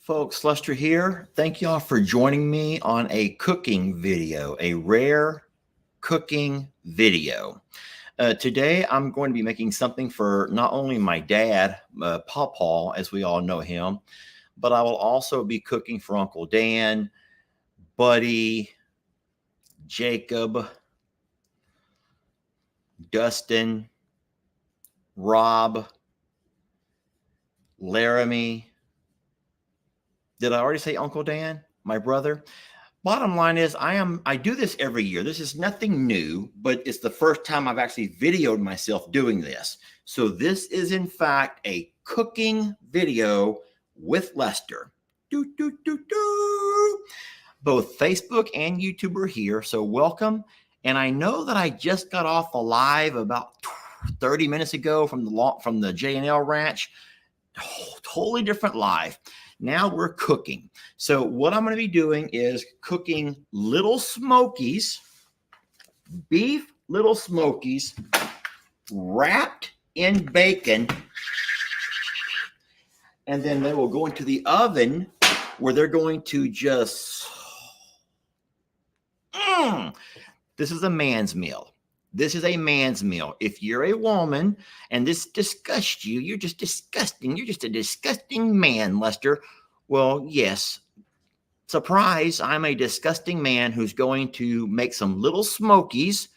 Folks, Lester here. Thank y'all for joining me on a cooking video, a rare cooking video. Today, I'm going to be making something for not only my dad, Pawpaw, as we all know him, but I will also be cooking for Uncle Dan, Buddy, Jacob, Dustin, Rob, Laramie. Did I already say Uncle Dan, my brother? Bottom line is I do this every year. This is nothing new, but it's the first time I've actually videoed myself doing this. So this is in fact a cooking video with Lester. Both Facebook and YouTube are here, so welcome. And I know that I just got off a live about 30 minutes ago from the J&L Ranch. Totally different live. Now we're cooking. So what I'm going to be doing is cooking little smokies, beef little smokies, wrapped in bacon. And then they will go into the oven where they're going to just, this is a man's meal. This is a man's meal. If you're a woman and this disgusts you, you're just disgusting. You're just a disgusting man, Lester. Well, yes. Surprise, I'm a disgusting man who's going to make some little smokies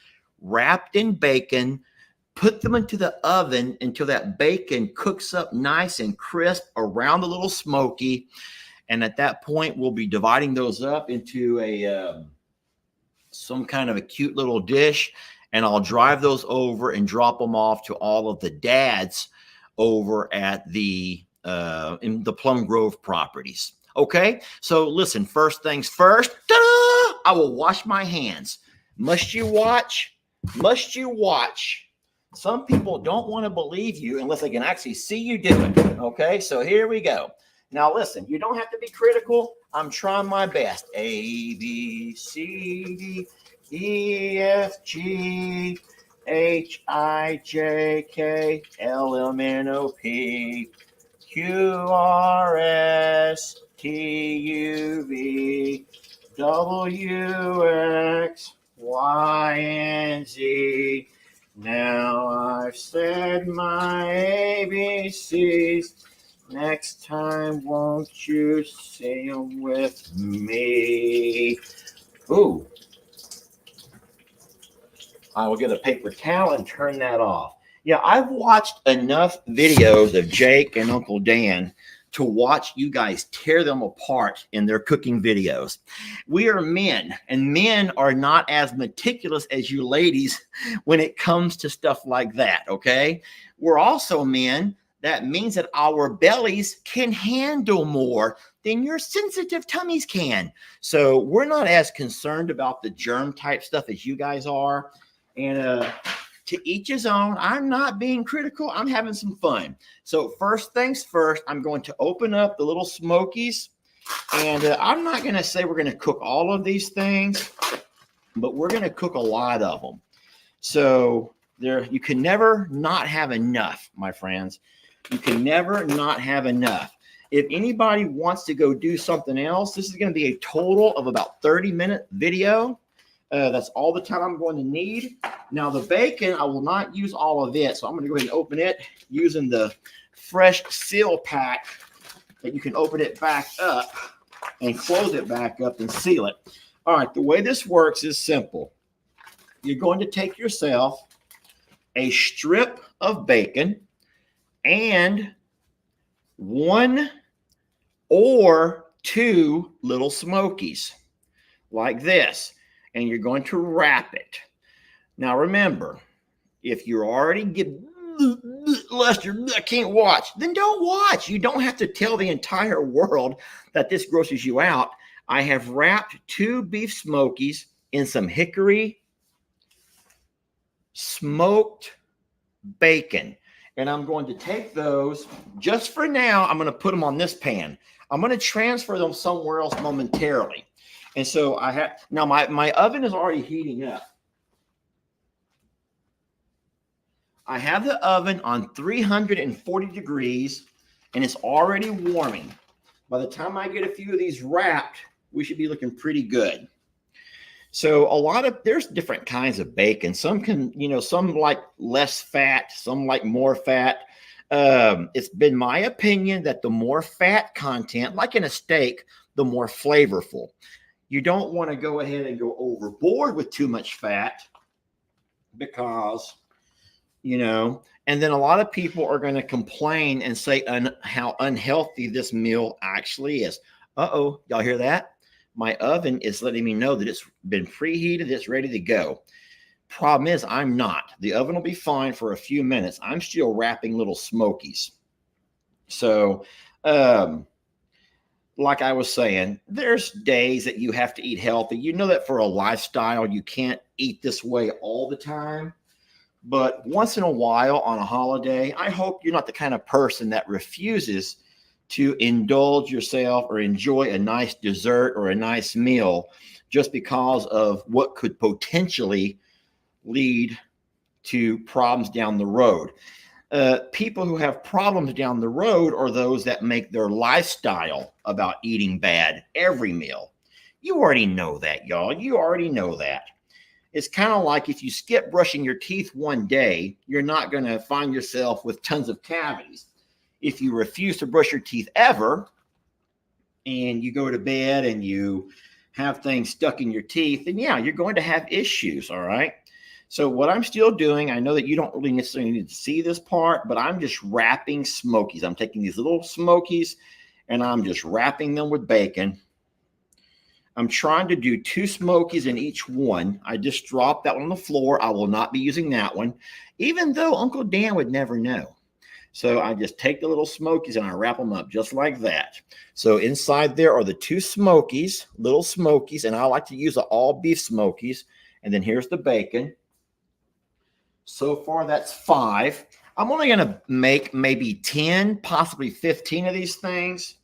wrapped in bacon, put them into the oven until that bacon cooks up nice and crisp around the little smoky. And at that point, we'll be dividing those up into some kind of a cute little dish. And I'll drive those over and drop them off to all of the dads over at in the Plum Grove properties. Okay, so listen, first things first, I will wash my hands. Must you watch? Must you watch? Some people don't want to believe you unless they can actually see you do it. Okay, so here we go. Now listen, you don't have to be critical. I'm trying my best. A, B, C, D, E, F, G, H, I, J, K, L, M, N, O, P, Q, R, S, T, U, V, W, X, Y, and Z. Now I've said my ABCs. Next time, won't you say them with me? Ooh. I will get a paper towel and turn that off. Yeah, I've watched enough videos of Jake and Uncle Dan to watch you guys tear them apart in their cooking videos. We are men, and men are not as meticulous as you ladies when it comes to stuff like that, okay? We're also men. That means that our bellies can handle more than your sensitive tummies can. So we're not as concerned about the germ type stuff as you guys are. And to each his own. I'm not being critical. I'm having some fun. So first things first, I'm going to open up the little smokies. And I'm not going to say we're going to cook all of these things, but we're going to cook a lot of them. So you can never not have enough, my friends. You can never not have enough. If anybody wants to go do something else, this is going to be a total of about 30-minute video. That's all the time I'm going to need. Now, the bacon, I will not use all of it. So I'm going to go ahead and open it using the fresh seal pack that you can open it back up and close it back up and seal it. All right, the way this works is simple. You're going to take yourself a strip of bacon and 1 or 2 little smokies like this. And you're going to wrap it. Now, remember, if you're already Lester, I can't watch, then don't watch. You don't have to tell the entire world that this grosses you out. I have wrapped 2 beef smokies in some hickory smoked bacon. And I'm going to take those, just for now, I'm going to put them on this pan. I'm going to transfer them somewhere else momentarily. And so I have, now my oven is already heating up. I have the oven on 340 degrees and it's already warming. By the time I get a few of these wrapped, we should be looking pretty good. So there's different kinds of bacon. Some can, some like less fat, some like more fat. It's been my opinion that the more fat content, like in a steak, the more flavorful. You don't want to go ahead and go overboard with too much fat because, and then a lot of people are going to complain and say how unhealthy this meal actually is. Uh-oh, y'all hear that? My oven is letting me know that it's been preheated. It's ready to go. Problem is, I'm not. The oven will be fine for a few minutes. I'm still wrapping little smokies. So, like I was saying, there's days that you have to eat healthy. You know that for a lifestyle, you can't eat this way all the time. But once in a while on a holiday, I hope you're not the kind of person that refuses to indulge yourself or enjoy a nice dessert or a nice meal just because of what could potentially lead to problems down the road. People who have problems down the road are those that make their lifestyle about eating bad every meal. You already know that, y'all. You already know that. It's kind of like if you skip brushing your teeth one day, you're not going to find yourself with tons of cavities. If you refuse to brush your teeth ever, and you go to bed and you have things stuck in your teeth, then yeah, you're going to have issues, all right? So what I'm still doing, I know that you don't really necessarily need to see this part, but I'm just wrapping smokies. I'm taking these little smokies and I'm just wrapping them with bacon. I'm trying to do 2 smokies in each one. I just dropped that one on the floor. I will not be using that one, even though Uncle Dan would never know. So I just take the little smokies and I wrap them up just like that. So inside there are the 2 smokies, little smokies, and I like to use the all beef smokies. And then here's the bacon. So far, that's 5. I'm only going to make maybe 10, possibly 15 of these things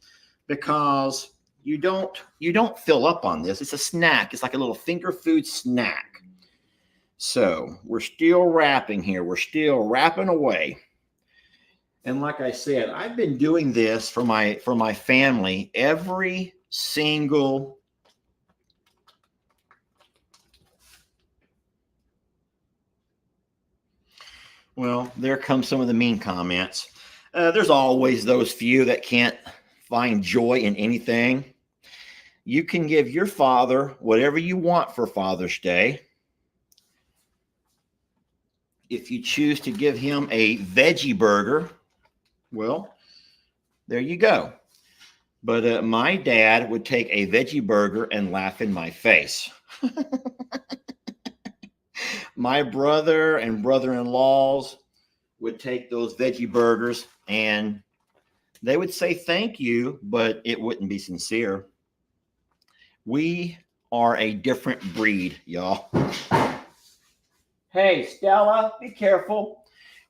because you don't fill up on this. It's a snack. It's like a little finger food snack. So we're still wrapping here. We're still wrapping away. And like I said, I've been doing this for my family every single well, there come some of the mean comments. There's always those few that can't find joy in anything. You can give your father whatever you want for Father's Day. If you choose to give him a veggie burger, well, there you go. But my dad would take a veggie burger and laugh in my face. My brother and brother-in-laws would take those veggie burgers and they would say thank you, but it wouldn't be sincere. We are a different breed, y'all. Hey, Stella, be careful.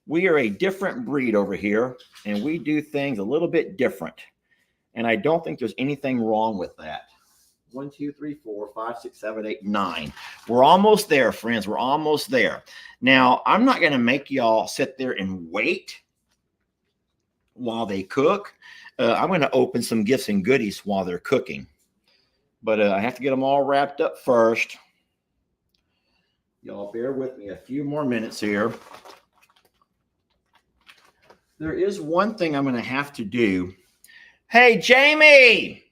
We are a different breed over here, and we do things a little bit different. And I don't think there's anything wrong with that. 1, 2, 3, 4, 5, 6, 7, 8, 9. We're almost there, friends. We're almost there. Now, I'm not going to make y'all sit there and wait while they cook. I'm going to open some gifts and goodies while they're cooking. But I have to get them all wrapped up first. Y'all bear with me a few more minutes here. There is one thing I'm going to have to do. Hey, Jamie!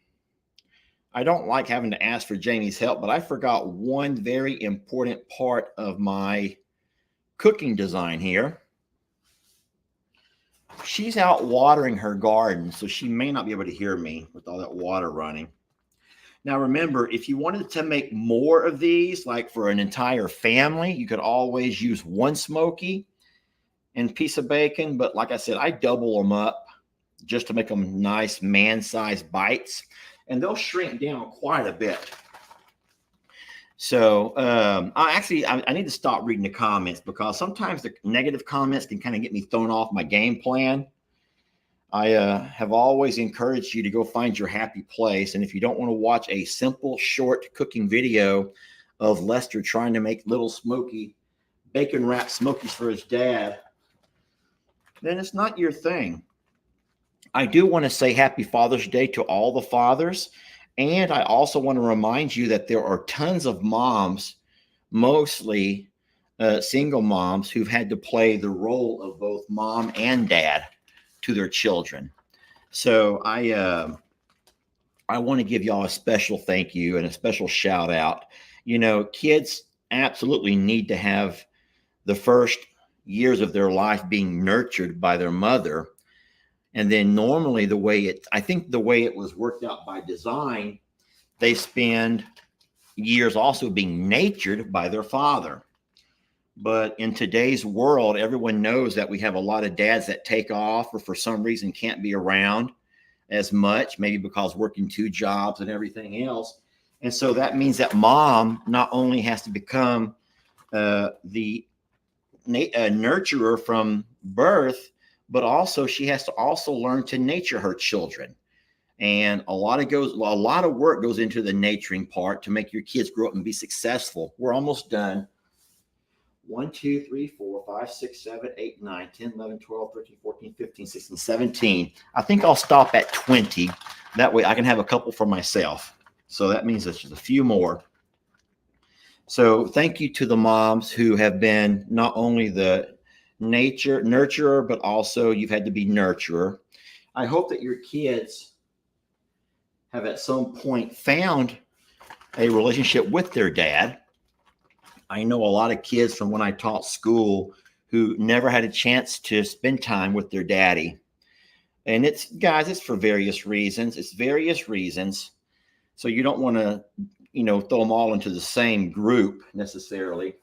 I don't like having to ask for Jamie's help, but I forgot one very important part of my cooking design here. She's out watering her garden, so she may not be able to hear me with all that water running. Now, remember, if you wanted to make more of these, like for an entire family, you could always use 1 smoky and piece of bacon. But like I said, I double them up just to make them nice man-sized bites. And they'll shrink down quite a bit. So I need to stop reading the comments because sometimes the negative comments can kind of get me thrown off my game plan. I have always encouraged you to go find your happy place. And if you don't want to watch a simple, short cooking video of Lester trying to make little smoky bacon wrapped smokies for his dad, then it's not your thing. I do want to say happy Father's Day to all the fathers. And I also want to remind you that there are tons of moms, mostly single moms, who've had to play the role of both mom and dad to their children. So I want to give y'all a special thank you and a special shout out. You know, kids absolutely need to have the first years of their life being nurtured by their mother. And then normally I think the way it was worked out by design, they spend years also being natured by their father. But in today's world, everyone knows that we have a lot of dads that take off or for some reason can't be around as much, maybe because working two jobs and everything else. And so that means that mom not only has to become the nurturer from birth, but also she has to also learn to nature her children. And a lot of work goes into the nurturing part to make your kids grow up and be successful. We're almost done. 1, 2, 3, 4, 5, 6, 7, 8, 9, 10, 11, 12, 13, 14, 15, 16, 17. I think I'll stop at 20. That way I can have a couple for myself. So that means there's just a few more. So thank you to the moms who have been not only the nurturer, but also you've had to be nurturer. I hope that your kids have at some point found a relationship with their dad. I know a lot of kids from when I taught school who never had a chance to spend time with their daddy. And it's for various reasons. It's various reasons. So you don't want to, throw them all into the same group necessarily.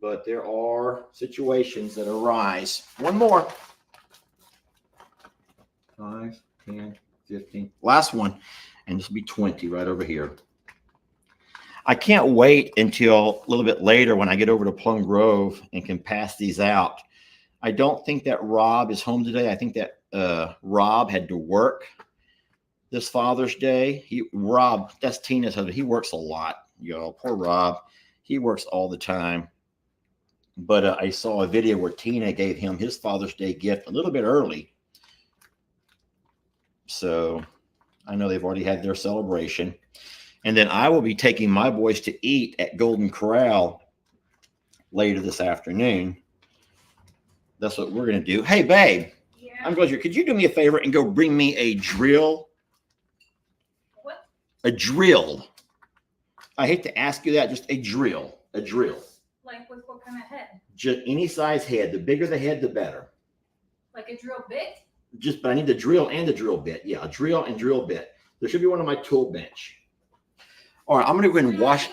But there are situations that arise. One more. 5, 10, 15. Last one. And this will be 20 right over here. I can't wait until a little bit later when I get over to Plum Grove and can pass these out. I don't think that Rob is home today. I think that Rob had to work this Father's Day. Rob, that's Tina's husband. He works a lot, Poor Rob. He works all the time. But I saw a video where Tina gave him his Father's Day gift a little bit early. So I know they've already had their celebration. And then I will be taking my boys to eat at Golden Corral later this afternoon. That's what we're going to do. Hey, babe. Yeah. I'm glad could you do me a favor and go bring me a drill? What? A drill. I hate to ask you that, just a drill. A drill. Like with what kind of head? Just any size head. The bigger the head, the better. Like a drill bit? But I need the drill and the drill bit. Yeah, a drill and drill bit. There should be one on my tool bench. All right, I'm going to go ahead and wash.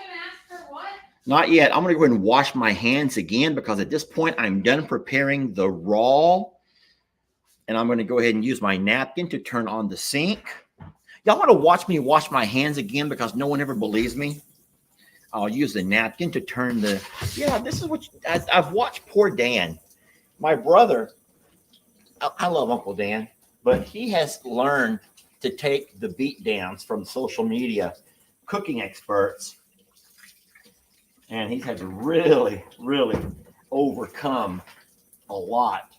Not yet. I'm going to go ahead and wash my hands again because at this point I'm done preparing the raw. And I'm going to go ahead and use my napkin to turn on the sink. Y'all want to watch me wash my hands again because no one ever believes me? I'll use the napkin to turn the. Yeah, this is what I've watched poor Dan. My brother, I love Uncle Dan, but he has learned to take the beat downs from social media cooking experts, and he's had to really, really overcome a lot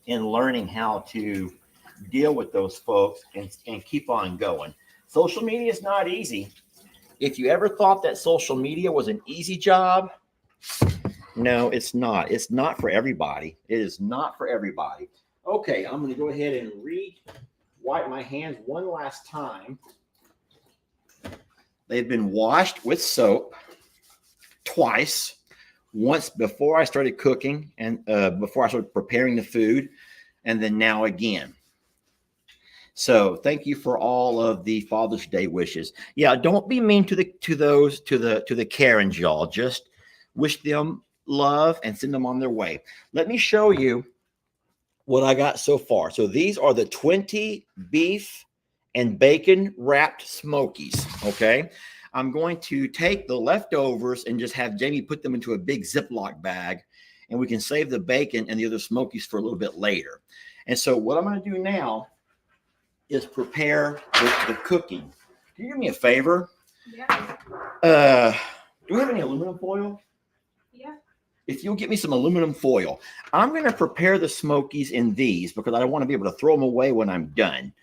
in learning how to deal with those folks and keep on going. Social media is not easy. If you ever thought that social media was an easy job, no, it's not. It's not for everybody. It is not for everybody. Okay, I'm going to go ahead and wipe my hands one last time. They've been washed with soap twice. Once before I started cooking and before I started preparing the food, and then now again. So thank you for all of the Father's Day wishes. Yeah, don't be mean to the Karens, y'all. Just wish them love and send them on their way. Let me show you what I got so far. So these are the 20 beef and bacon wrapped smokies. Okay. I'm going to take the leftovers and just have Jamie put them into a big Ziploc bag, and we can save the bacon and the other smokies for a little bit later. And so what I'm going to do now is prepare the cooking. Can you do me a favor? Yeah. Do we have any aluminum foil? Yeah. if you'll get me some aluminum foil, I'm going to prepare the smokies in these because I don't want to be able to throw them away when I'm done.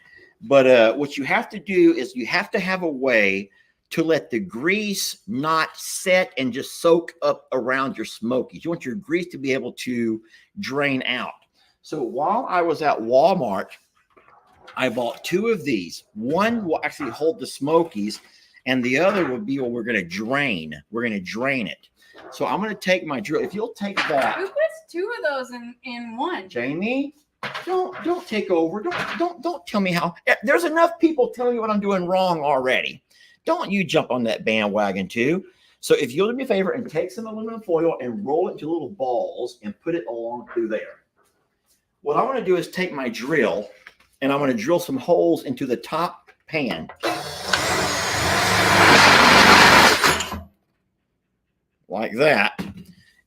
But what you have to do is you have to have a way to let the grease not set and just soak up around your smokies. You want your grease to be able to drain out. So while I was at Walmart, I bought 2 of these. One will actually hold the smokies, and the other will be what we're going to drain. We're going to drain it. So I'm going to take my drill. If you'll take that. Who puts 2 of those in one? Jamie, don't take over. Don't tell me how. There's enough people telling me what I'm doing wrong already. Don't you jump on that bandwagon too. So if you'll do me a favor and take some aluminum foil and roll it into little balls and put it along through there. What I want to do is take my drill and I'm going to drill some holes into the top pan. Like that,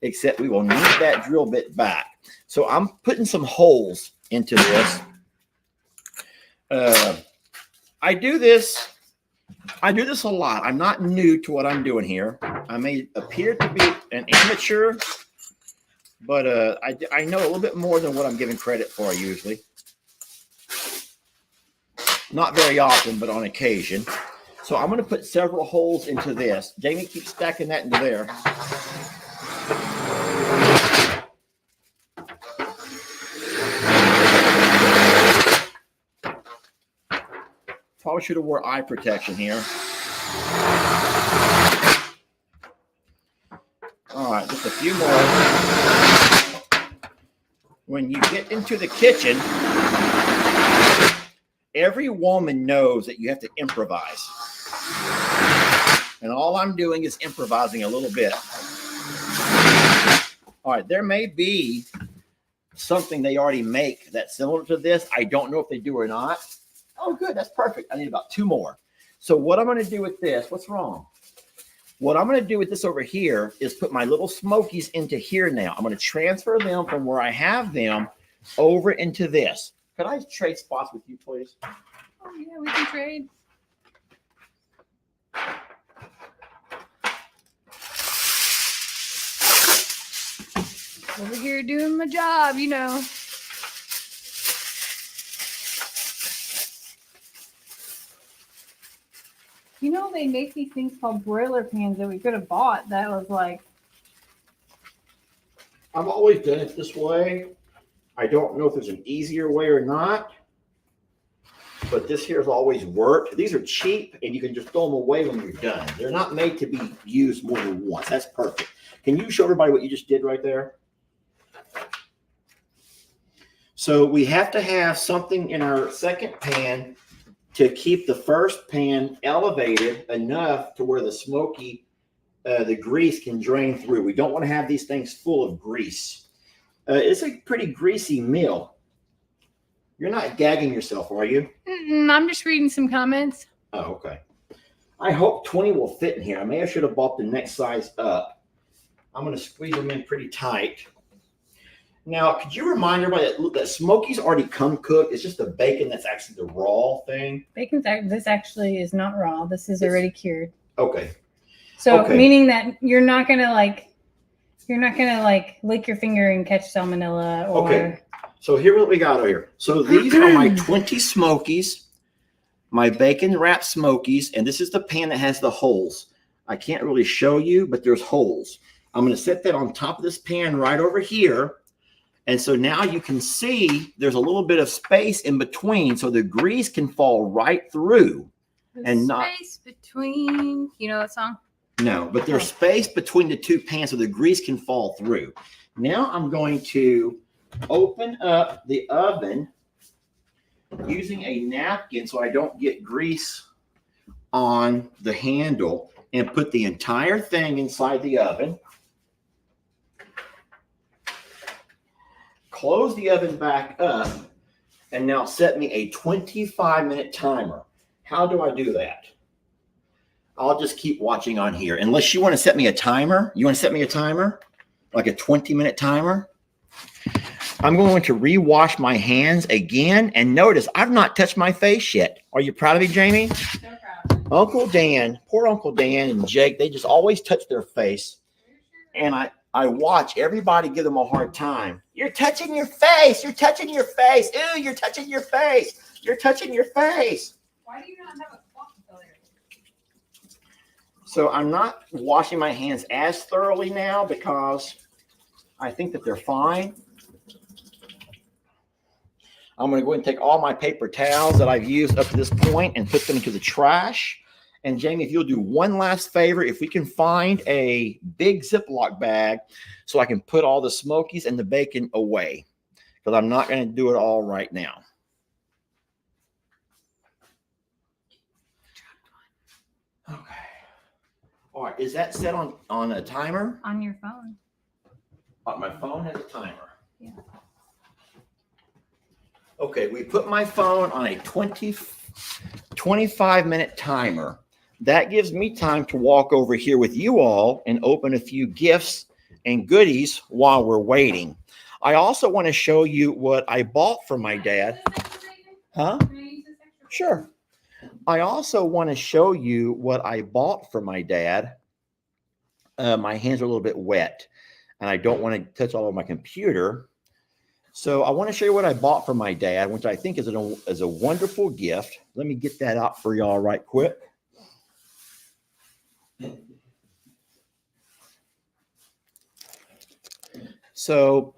except we will need that drill bit back. So I'm putting some holes into this. I do this a lot. I'm not new to what I'm doing here. I may appear to be an amateur, but I know a little bit more than what I'm giving credit for usually. Not very often, but on occasion. So I'm going to put several holes into this. Jamie, keep stacking that into there. Probably should have wore eye protection here. All right, just a few more. When you get into the kitchen, every woman knows that you have to improvise. And all I'm doing is improvising a little bit. All right, there may be something they already make that's similar to this. I don't know if they do or not. Oh, good. That's perfect. I need about 2 more. So what I'm going to do with this, what's wrong? What I'm going to do with this over here is put my little smokies into here now. I'm going to transfer them from where I have them over into this. Could I trade spots with you, please? Oh, yeah, we can trade. Over here doing my job, you know. You know, they make these things called broiler pans that we could have bought. That was like. I've always done it this way. I don't know if there's an easier way or not, but this here has always worked. These are cheap and you can just throw them away when you're done. They're not made to be used more than once. That's perfect. Can you show everybody what you just did right there? So we have to have something in our second pan to keep the first pan elevated enough to where the smoky, the grease can drain through. We don't want to have these things full of grease. It's a pretty greasy meal. You're not gagging yourself, are you? I'm just reading some comments. Oh, okay. I hope 20 will fit in here. I may have should have bought the next size up. I'm going to squeeze them in pretty tight. Now, could you remind everybody that smokies already come cooked? It's just the bacon that's actually the raw thing. This actually is not raw. This is already cured. Okay. So Okay. Meaning that you're not gonna lick your finger and catch salmonella or. Okay. So here's what we got over here. So these are my 20 smokies, my bacon wrapped smokies, and this is the pan that has the holes. I can't really show you, but there's holes. I'm going to set that on top of this pan right over here. And so now you can see there's a little bit of space in between so the grease can fall right through. And not space between, you know that song? No, but there's space between the 2 pans so the grease can fall through. Now I'm going to open up the oven using a napkin so I don't get grease on the handle and put the entire thing inside the oven. Close the oven back up and now set me a 25-minute timer. How do I do that? I'll just keep watching on here. Unless you want to set me a timer. You want to set me a timer? Like a 20-minute timer? I'm going to rewash my hands again. And notice, I've not touched my face yet. Are you proud of me, Jamie? So proud. Uncle Dan, poor Uncle Dan and Jake, they just always touch their face. And I watch everybody give them a hard time. You're touching your face. You're touching your face. Ew, you're touching your face. You're touching your face. Why do you not have a cloth filler? So I'm not washing my hands as thoroughly now because I think that they're fine. I'm going to go ahead and take all my paper towels that I've used up to this point and put them into the trash. And Jamie, if you'll do one last favor, if we can find a big Ziploc bag so I can put all the smokies and the bacon away, because I'm not going to do it all right now. Okay. All right. Is that set on a timer? On your phone. My phone has a timer. Yeah. Okay, we put my phone on a 25-minute timer. That gives me time to walk over here with you all and open a few gifts and goodies while we're waiting. I also want to show you what I bought for my dad. Huh? Sure. I also want to show you what I bought for my dad. My hands are a little bit wet, and I don't want to touch all of my computer. So I want to show you what I bought for my dad, which I think is a wonderful gift. Let me get that out for y'all right quick. So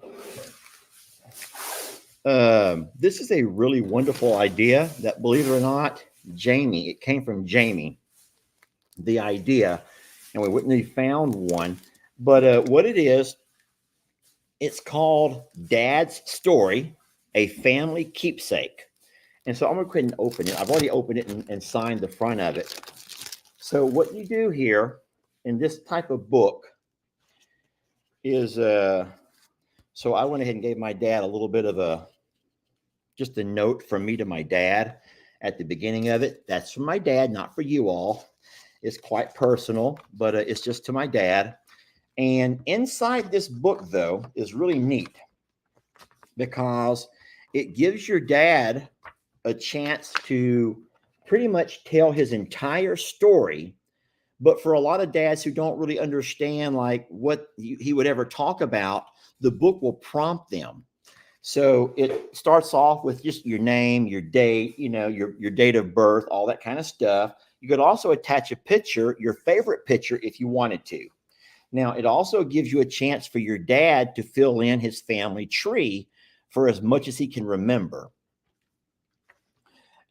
this is a really wonderful idea that, believe it or not, Jamie, it came from Jamie, the idea, and we wouldn't have found one. But what it is, it's called Dad's Story, a Family Keepsake. And so I'm going to go ahead and open it. I've already opened it and signed the front of it. So what you do here in this type of book is, so I went ahead and gave my dad a little bit of just a note from me to my dad at the beginning of it. That's from my dad, not for you all. It's quite personal, but it's just to my dad. And inside this book, though, is really neat because it gives your dad a chance to pretty much tell his entire story. But for a lot of dads who don't really understand like what he would ever talk about, the book will prompt them. So it starts off with just your name, your date, your date of birth, all that kind of stuff. You could also attach a picture, your favorite picture, if you wanted to. Now, it also gives you a chance for your dad to fill in his family tree for as much as he can remember.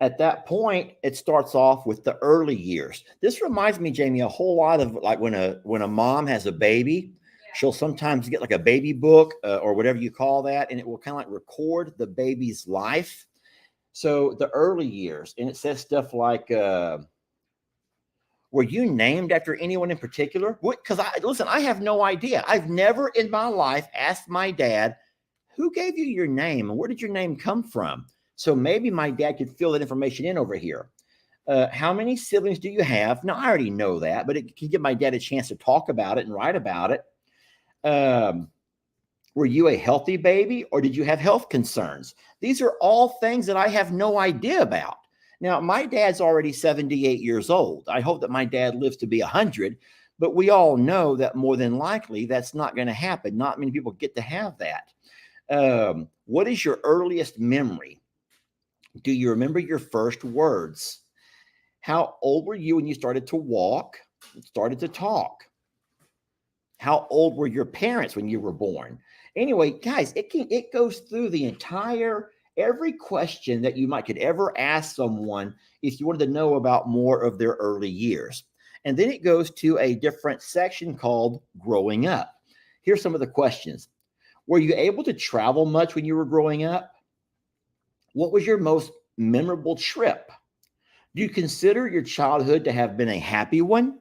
At that point, it starts off with the early years. This reminds me, Jamie, a whole lot of like when a mom has a baby, she'll sometimes get like a baby book or whatever you call that, and it will kind of like record the baby's life. So the early years, and it says stuff like, were you named after anyone in particular? Because listen, I have no idea. I've never in my life asked my dad, who gave you your name and where did your name come from? So maybe my dad could fill that information in over here. How many siblings do you have? Now, I already know that, but it can give my dad a chance to talk about it and write about it. Were you a healthy baby or did you have health concerns? These are all things that I have no idea about. Now, my dad's already 78 years old. I hope that my dad lives to be 100, but we all know that more than likely that's not going to happen. Not many people get to have that. What is your earliest memory? Do you remember your first words? How old were you when you started to walk, started to talk? How old were your parents when you were born? Anyway, guys, it goes through the entire every question that you could ever ask someone if you wanted to know about more of their early years. And then it goes to a different section called growing up. Here's some of the questions. Were you able to travel much when you were growing up? What was your most memorable trip? Do you consider your childhood to have been a happy one?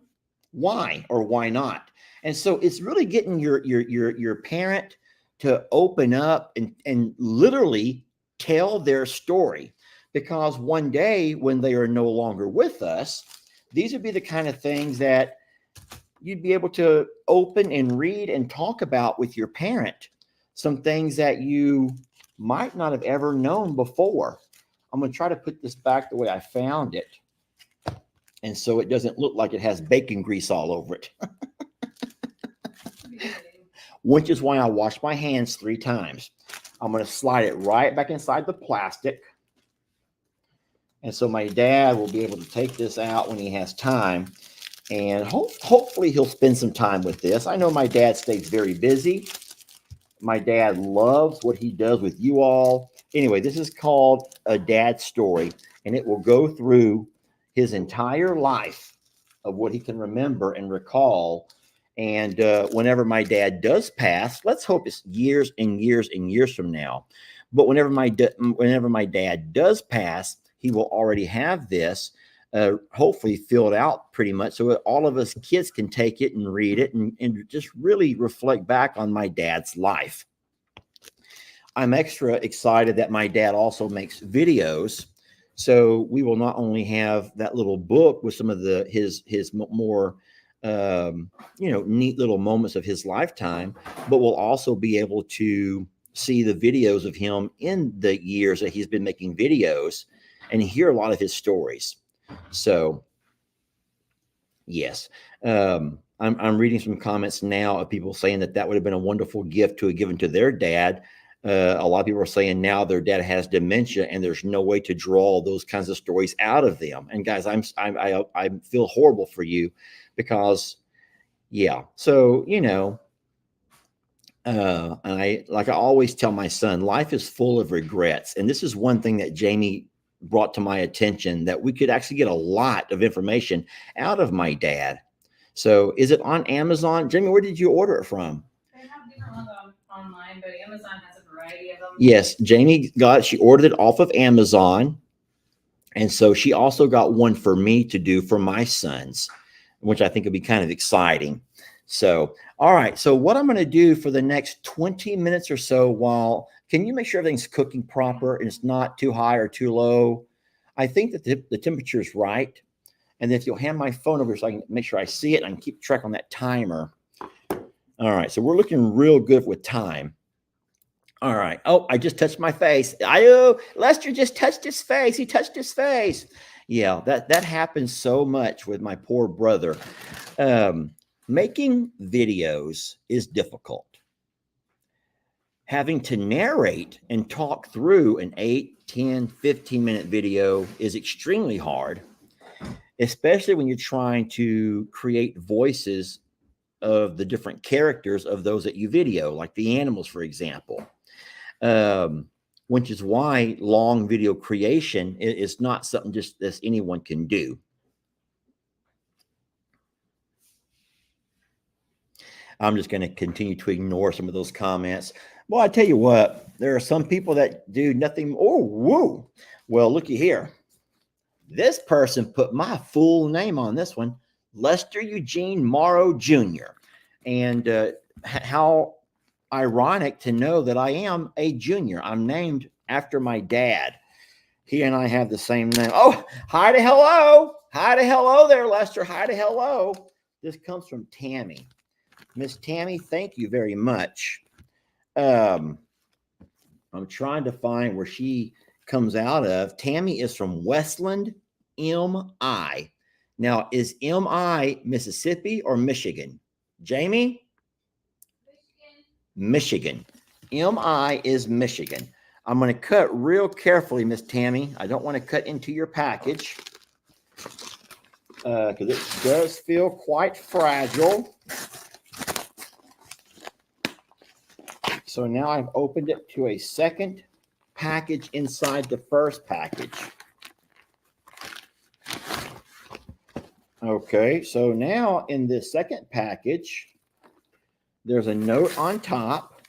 Why or why not? And so it's really getting your parent to open up and literally tell their story, because one day when they are no longer with us, these would be the kind of things that you'd be able to open and read and talk about with your parent. Some things that you might not have ever known before. I'm going to try to put this back the way I found it, and so it doesn't look like it has bacon grease all over it. which is why I wash my hands 3 times. I'm going to slide it right back inside the plastic. And so my dad will be able to take this out when he has time. And hopefully he'll spend some time with this. I know my dad stays very busy. My dad loves what he does with you all. Anyway, this is called A Dad Story, and it will go through his entire life of what he can remember and recall. And whenever my dad does pass, let's hope it's years and years and years from now. But whenever my dad does pass, he will already have this hopefully filled out pretty much, so all of us kids can take it and read it and just really reflect back on my dad's life. I'm extra excited that my dad also makes videos, so we will not only have that little book with some of his more neat little moments of his lifetime, but we'll also be able to see the videos of him in the years that he's been making videos and hear a lot of his stories. So, yes, I'm reading some comments now of people saying that would have been a wonderful gift to have given to their dad. A lot of people are saying now their dad has dementia and there's no way to draw those kinds of stories out of them. And guys, I feel horrible for you because, yeah. So, I always tell my son, life is full of regrets, and this is one thing that Jamie brought to my attention, that we could actually get a lot of information out of my dad. So is it on Amazon? Jamie, where did you order it from? They have different ones online, but Amazon has a variety of them. Yes, Jamie she ordered it off of Amazon. And so she also got one for me to do for my sons, which I think would be kind of exciting. So, all right. So what I'm going to do for the next 20 minutes or so, can you make sure everything's cooking proper and it's not too high or too low? I think that the temperature is right. And if you'll hand my phone over so I can make sure I see it and I can keep track on that timer. All right. So we're looking real good with time. All right. Oh, I just touched my face. Lester just touched his face. He touched his face. Yeah, that happens so much with my poor brother. Making videos is difficult. Having to narrate and talk through an 8, 10, 15-minute video is extremely hard, especially when you're trying to create voices of the different characters of those that you video, like the animals, for example. Which is why long video creation is not something just that anyone can do. I'm just going to continue to ignore some of those comments. Well, I tell you what, there are some people that do nothing. Oh, whoa. Well, looky here. This person put my full name on this one, Lester Eugene Morrow Jr. And how ironic to know that I am a junior. I'm named after my dad. He and I have the same name. Oh, hi to hello. Hi to hello there, Lester. Hi to hello. This comes from Tammy. Miss Tammy, thank you very much. I'm trying to find where she comes out of. Tammy is from Westland, MI. Now, is MI Mississippi or Michigan? Jamie? Michigan. MI is Michigan. I'm going to cut real carefully, Miss Tammy. I don't want to cut into your package because it does feel quite fragile. So now I've opened it to a second package inside the first package. Okay, so now in this second package, there's a note on top.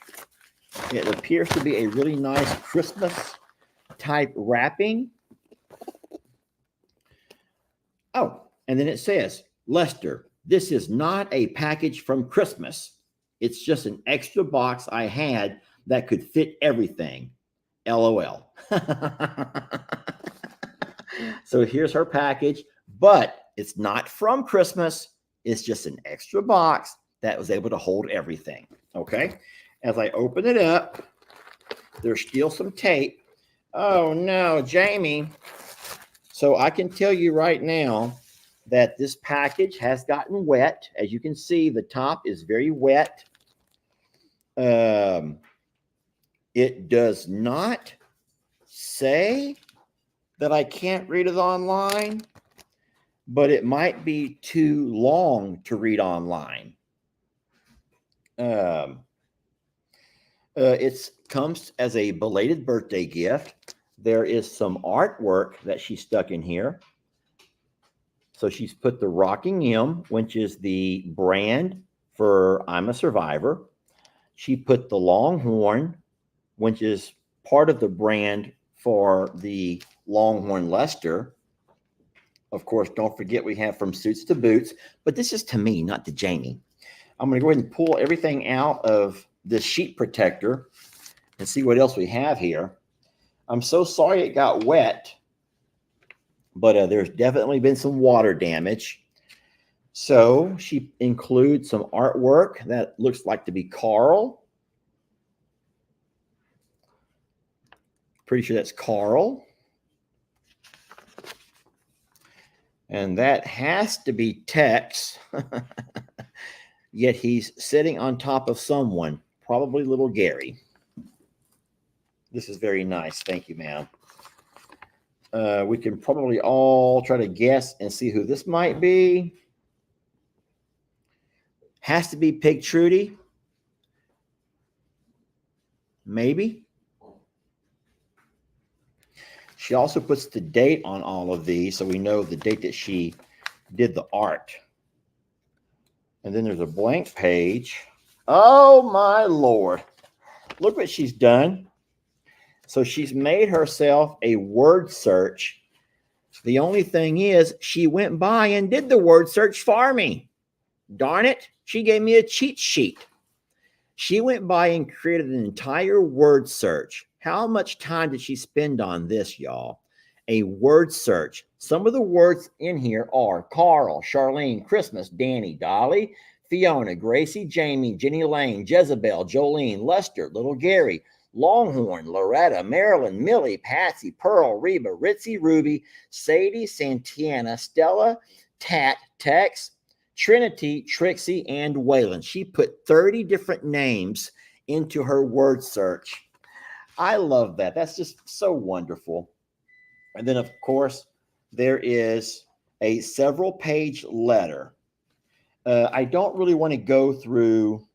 It appears to be a really nice Christmas type wrapping. Oh, and then it says, Lester, this is not a package from Christmas. It's just an extra box I had that could fit everything. LOL. So here's her package, but it's not from Christmas. It's just an extra box that was able to hold everything. Okay. As I open it up, there's still some tape. Oh no, Jamie. So I can tell you right now that this package has gotten wet. As you can see, the top is very wet. It does not say that I can't read it online, but it might be too long to read online. It comes as a belated birthday gift. There is some artwork that she stuck in here. So she's put the Rocking M, which is the brand for I'm a Survivor. She put the Longhorn, which is part of the brand for the Longhorn Leicester. Of course, don't forget we have From Suits to Boots, but this is to me, not to Jamie. I'm going to go ahead and pull everything out of this sheet protector and see what else we have here. I'm so sorry it got wet, but there's definitely been some water damage. So she includes some artwork that looks like to be Carl. Pretty sure that's Carl. And that has to be Tex. Yet he's sitting on top of someone, probably little Gary. This is very nice. Thank you, ma'am. We can probably all try to guess and see who this might be. Has to be Pig Trudy. Maybe. She also puts the date on all of these, so we know the date that she did the art. And then there's a blank page. Oh, my Lord. Look what she's done. So she's made herself a word search. The only thing is she went by and did the word search for me. Darn it. She gave me a cheat sheet. She went by and created an entire word search. How much time did she spend on this, y'all? A word search. Some of the words in here are Carl, Charlene, Christmas, Danny, Dolly, Fiona, Gracie, Jamie, Jenny Lane, Jezebel, Jolene, Lester, Little Gary, Longhorn, Loretta, Marilyn, Millie, Patsy, Pearl, Reba, Ritzy, Ruby, Sadie, Santana, Stella, Tat, Tex, Trinity, Trixie, and Waylon. She put 30 different names into her word search. I love that. That's just so wonderful. And then, of course, there is a several page letter. I don't really want to go through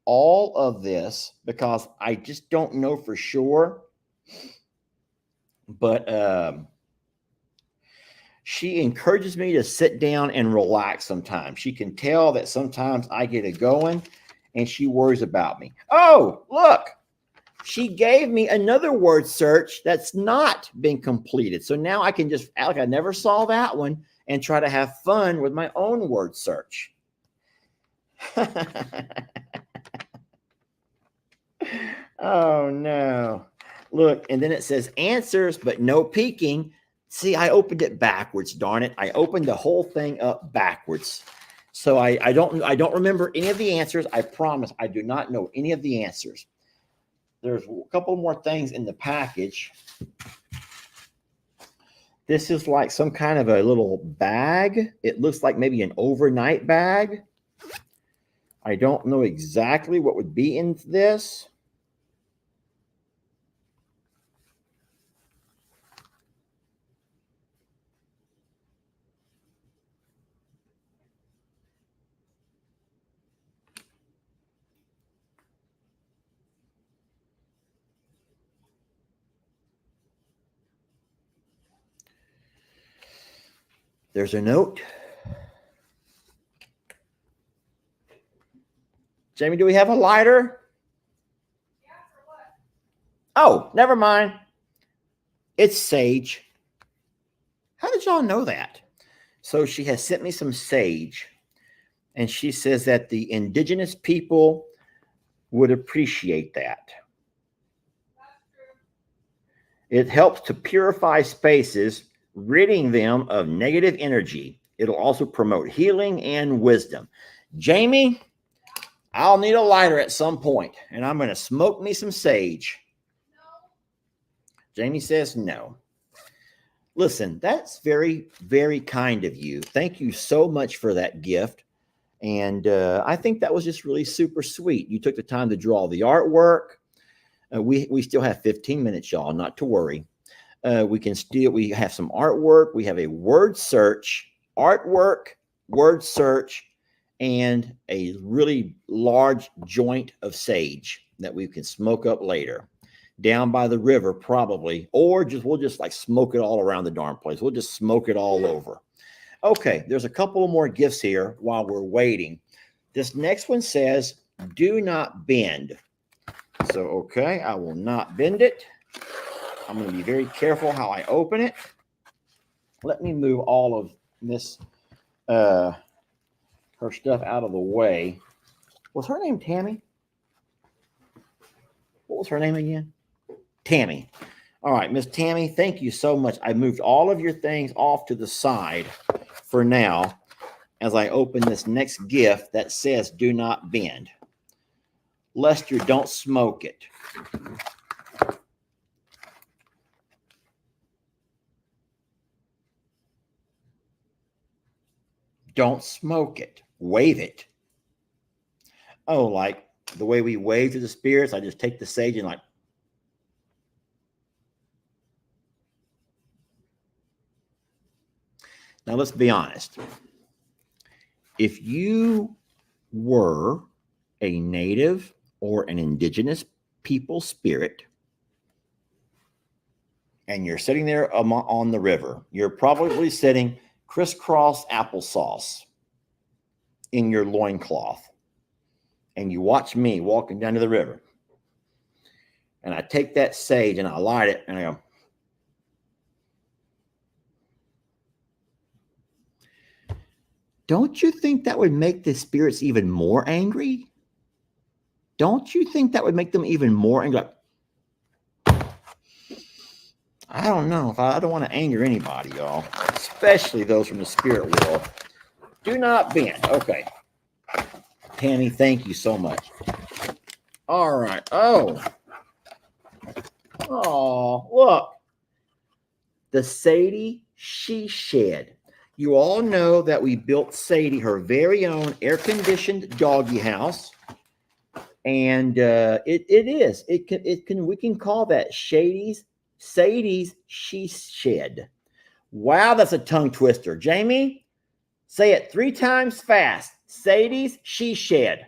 all of this because I just don't know for sure. But she encourages me to sit down and relax sometimes. She can tell that sometimes I get it going and she worries about me. Oh, look. She gave me another word search that's not been completed. So now I can just act like I never saw that one and try to have fun with my own word search. Oh, no. Look, and then it says answers, but no peeking. See, I opened it backwards, darn it. I opened the whole thing up backwards. So I don't remember any of the answers. I promise I do not know any of the answers. There's a couple more things in the package. This is like some kind of a little bag. It looks like maybe an overnight bag. I don't know exactly what would be in this. There's a note. Jamie, do we have a lighter? Yeah, for what? Oh, never mind. It's sage. How did y'all know that? So she has sent me some sage, and she says that the indigenous people would appreciate that. That's true. It helps to purify spaces, ridding them of negative energy. It'll also promote healing and wisdom. Jamie, I'll need a lighter at some point, and I'm going to smoke me some sage. No. Jamie says no. Listen, that's very, very kind of you. Thank you so much for that gift. And I think that was just really super sweet. You took the time to draw the artwork. We still have 15 minutes, y'all, not to worry. We have some artwork. We have a word search, artwork, word search, and a really large joint of sage that we can smoke up later down by the river, probably, or we'll just like smoke it all around the darn place. We'll just smoke it all over. Okay, there's a couple of more gifts here while we're waiting. This next one says, do not bend. So, okay, I will not bend it. I'm going to be very careful how I open it. Let me move all of this, her stuff out of the way. Was her name Tammy? What was her name again? Tammy. All right, Miss Tammy, thank you so much. I moved all of your things off to the side for now as I open this next gift that says do not bend. Lester, don't smoke it. Don't smoke it. Wave it. Oh, like the way we wave to the spirits, I just take the sage and like. Now, let's be honest. If you were a native or an indigenous people spirit, and you're sitting there on the river, you're probably sitting crisscross applesauce in your loincloth. And you watch me walking down to the river. And I take that sage and I light it and I go, don't you think that would make the spirits even more angry? Don't you think that would make them even more angry? I don't know. I don't want to anger anybody, y'all, especially those from the spirit world. Do not bend. Okay. Tammy, thank you so much. All right. Oh, look. The Sadie She Shed. You all know that we built Sadie her very own air-conditioned doggy house. And we can call that Sadie's She Shed. Wow, that's a tongue twister. Jamie, say it 3 times fast. Sadie's She Shed.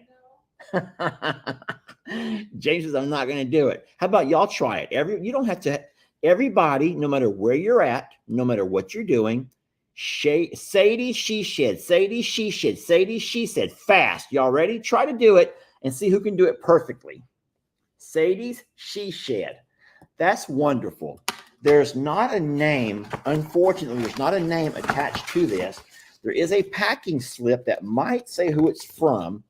James says, I'm not going to do it. How about y'all try it? You don't have to. Everybody, no matter where you're at, no matter what you're doing, Sadie She Shed. Sadie She Shed. Sadie She Said. Fast. Y'all ready? Try to do it and see who can do it perfectly. Sadie's She Shed. That's wonderful. There's not a name. Unfortunately, there's not a name attached to this. There is a packing slip that might say who it's from.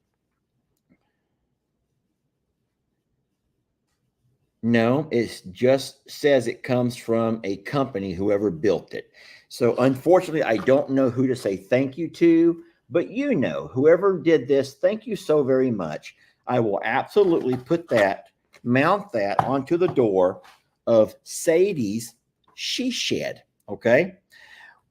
No, it just says it comes from a company, whoever built it. So unfortunately, I don't know who to say thank you to, but whoever did this, thank you so very much. I will absolutely mount that onto the door of Sadie's She Shed. Okay.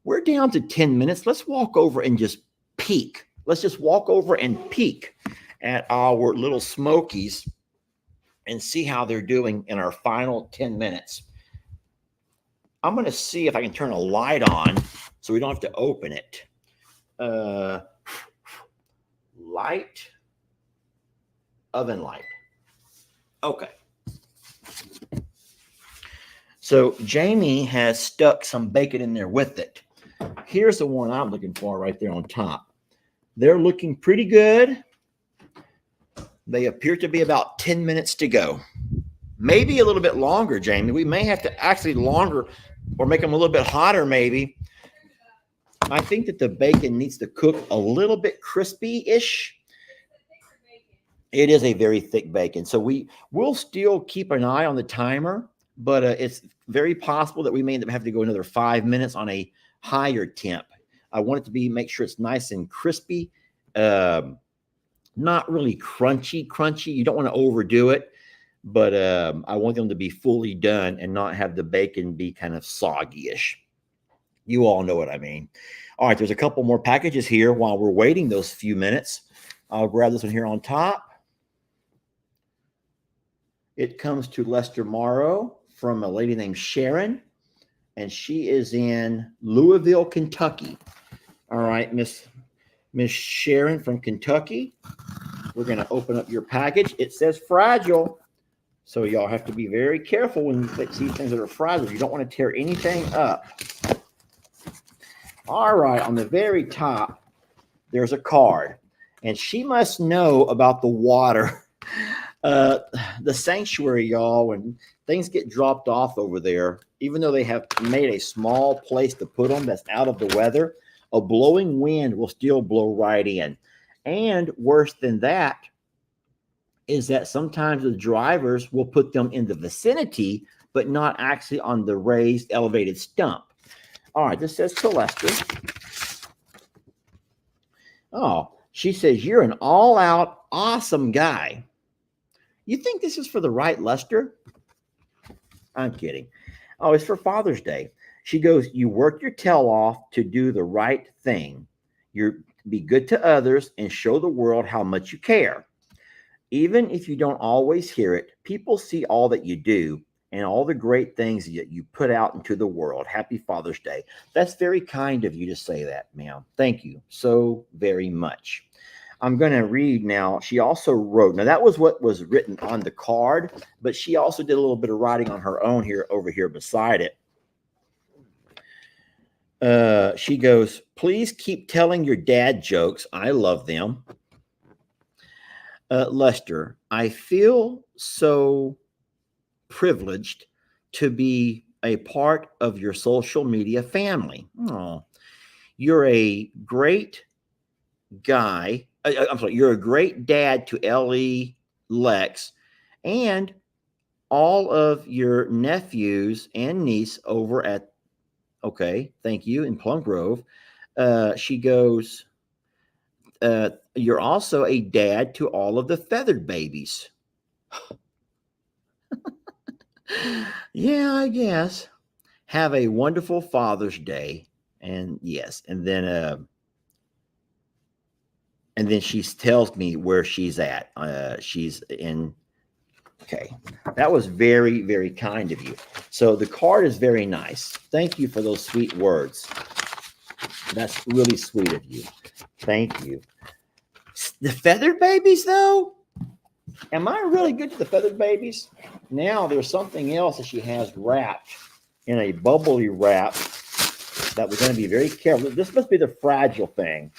We're down to 10 minutes. Let's walk over and just peek. Let's just walk over and peek at our little smokies and see how they're doing in our final 10 minutes. I'm going to see if I can turn a light on so we don't have to open it. Light, oven light. Okay. So Jamie has stuck some bacon in there with it. Here's the one I'm looking for right there on top. They're looking pretty good. They appear to be about 10 minutes to go. Maybe a little bit longer, Jamie. We may have to actually longer or make them a little bit hotter maybe. I think that the bacon needs to cook a little bit crispy-ish. It is a very thick bacon. So we'll still keep an eye on the timer, but it's very possible that we may end up having to go another 5 minutes on a higher temp. I want it to make sure it's nice and crispy. Not really crunchy. You don't want to overdo it, but I want them to be fully done and not have the bacon be kind of soggy-ish. You all know what I mean. All right, there's a couple more packages here while we're waiting those few minutes. I'll grab this one here on top. It comes to Lester Morrow from a lady named Sharon, and she is in Louisville, Kentucky. All right, Miss Sharon from Kentucky. We're going to open up your package. It says fragile. So y'all have to be very careful when you see things that are fragile. You don't want to tear anything up. All right, on the very top, there's a card. And she must know about the water. The sanctuary, y'all, when things get dropped off over there, even though they have made a small place to put them that's out of the weather, a blowing wind will still blow right in. And worse than that is that sometimes the drivers will put them in the vicinity, but not actually on the raised, elevated stump. All right, this says to Lester. Oh, she says, you're an all-out awesome guy. You think this is for the right Lester? I'm kidding. Oh, it's for Father's Day. She goes, you work your tail off to do the right thing. You be good to others and show the world how much you care. Even if you don't always hear it, people see all that you do and all the great things that you put out into the world. Happy Father's Day. That's very kind of you to say that, ma'am. Thank you so very much. I'm going to read now. She also wrote, now that was what was written on the card, but she also did a little bit of writing on her own here, over here beside it. She goes, please keep telling your dad jokes. I love them. Lester, I feel so privileged to be a part of your social media family. Oh, you're a great guy. I'm sorry, you're a great dad to Ellie, Lex, and all of your nephews and niece over at, okay, thank you, in Plum Grove. She goes, you're also a dad to all of the feathered babies. Yeah, I guess. Have a wonderful Father's Day. And yes, and then she tells me where she's at. She's in. Okay, that was very, very kind of you. So the card is very nice. Thank you for those sweet words. That's really sweet of you. Thank you. The feathered babies, though? Am I really good to the feathered babies? Now there's something else that she has wrapped in a bubbly wrap that we're going to be very careful. This must be the fragile thing.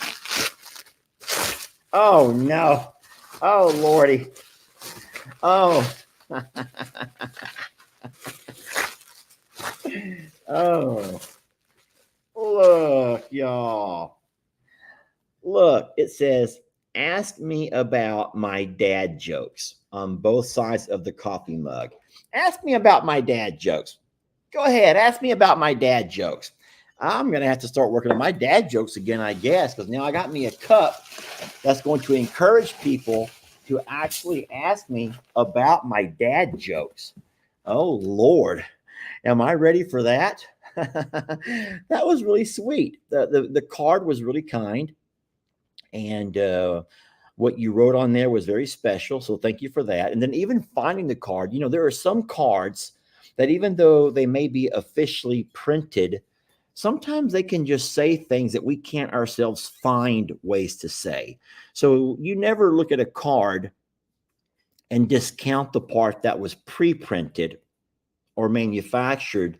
Oh, no. Oh, Lordy. Oh. Oh. Look, y'all. Look, it says, ask me about my dad jokes on both sides of the coffee mug. Ask me about my dad jokes. Go ahead, ask me about my dad jokes. I'm going to have to start working on my dad jokes again, I guess, because now I got me a cup that's going to encourage people to actually ask me about my dad jokes. Oh, Lord. Am I ready for that? That was really sweet. The card was really kind. And what you wrote on there was very special. So thank you for that. And then even finding the card, you know, there are some cards that even though they may be officially printed, sometimes they can just say things that we can't ourselves find ways to say. So you never look at a card and discount the part that was pre-printed or manufactured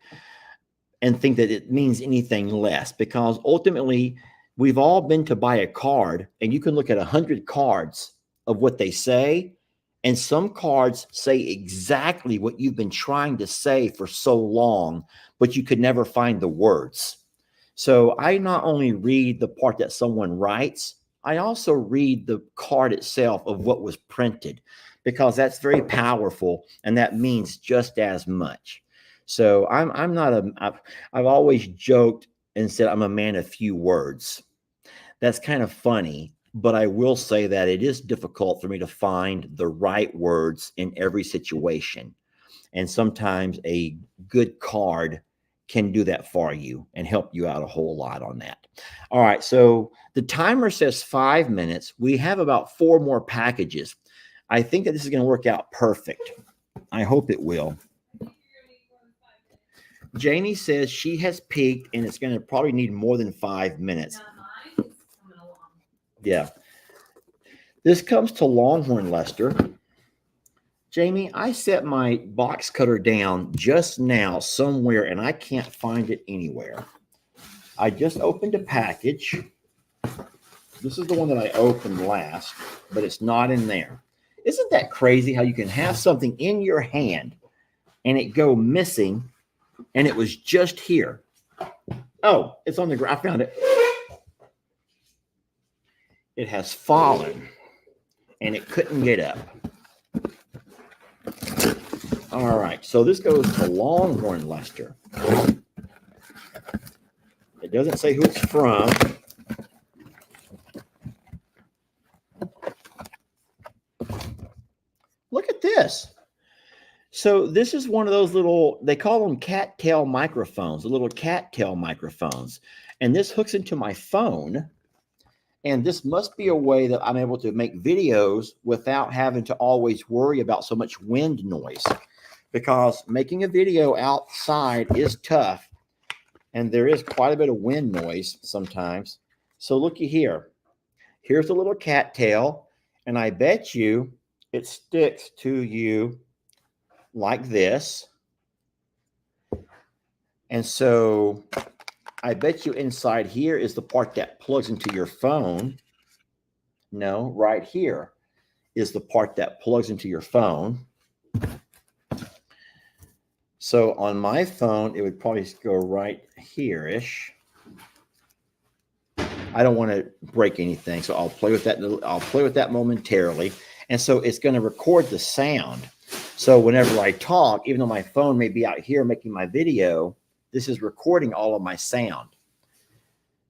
and think that it means anything less, because ultimately we've all been to buy a card and you can look at 100 cards of what they say. And some cards say exactly what you've been trying to say for so long, but you could never find the words. So I not only read the part that someone writes, I also read the card itself of what was printed, because that's very powerful and that means just as much. So I've always joked and said I'm a man of few words. That's kind of funny, but I will say that it is difficult for me to find the right words in every situation. And sometimes a good card can do that for you and help you out a whole lot on that. All right, so the timer says 5 minutes. We have about 4 more packages. I think that this is going to work out perfect. I hope it will. Janie says she has peaked and it's going to probably need more than 5 minutes. Yeah. This comes to Longhorn Lester. Jamie, I set my box cutter down just now somewhere and I can't find it anywhere. I just opened a package. This is the one that I opened last, but it's not in there. Isn't that crazy how you can have something in your hand and it go missing and it was just here? Oh, it's on the ground. I found it. It has fallen and it couldn't get up. All right, so this goes to Longhorn Lester. It doesn't say who it's from. Look at this. So this is one of those little, they call them cattail microphones, the little cattail microphones. And this hooks into my phone. And this must be a way that I'm able to make videos without having to always worry about so much wind noise. Because making a video outside is tough. And there is quite a bit of wind noise sometimes. So looky here. Here's a little cattail. And I bet you it sticks to you like this. And so I bet you inside here is the part that plugs into your phone. No, right here is the part that plugs into your phone. So on my phone, it would probably go right here-ish. I don't want to break anything, so I'll play with that. I'll play with that momentarily. And so it's going to record the sound. So whenever I talk, even though my phone may be out here making my video, this is recording all of my sound.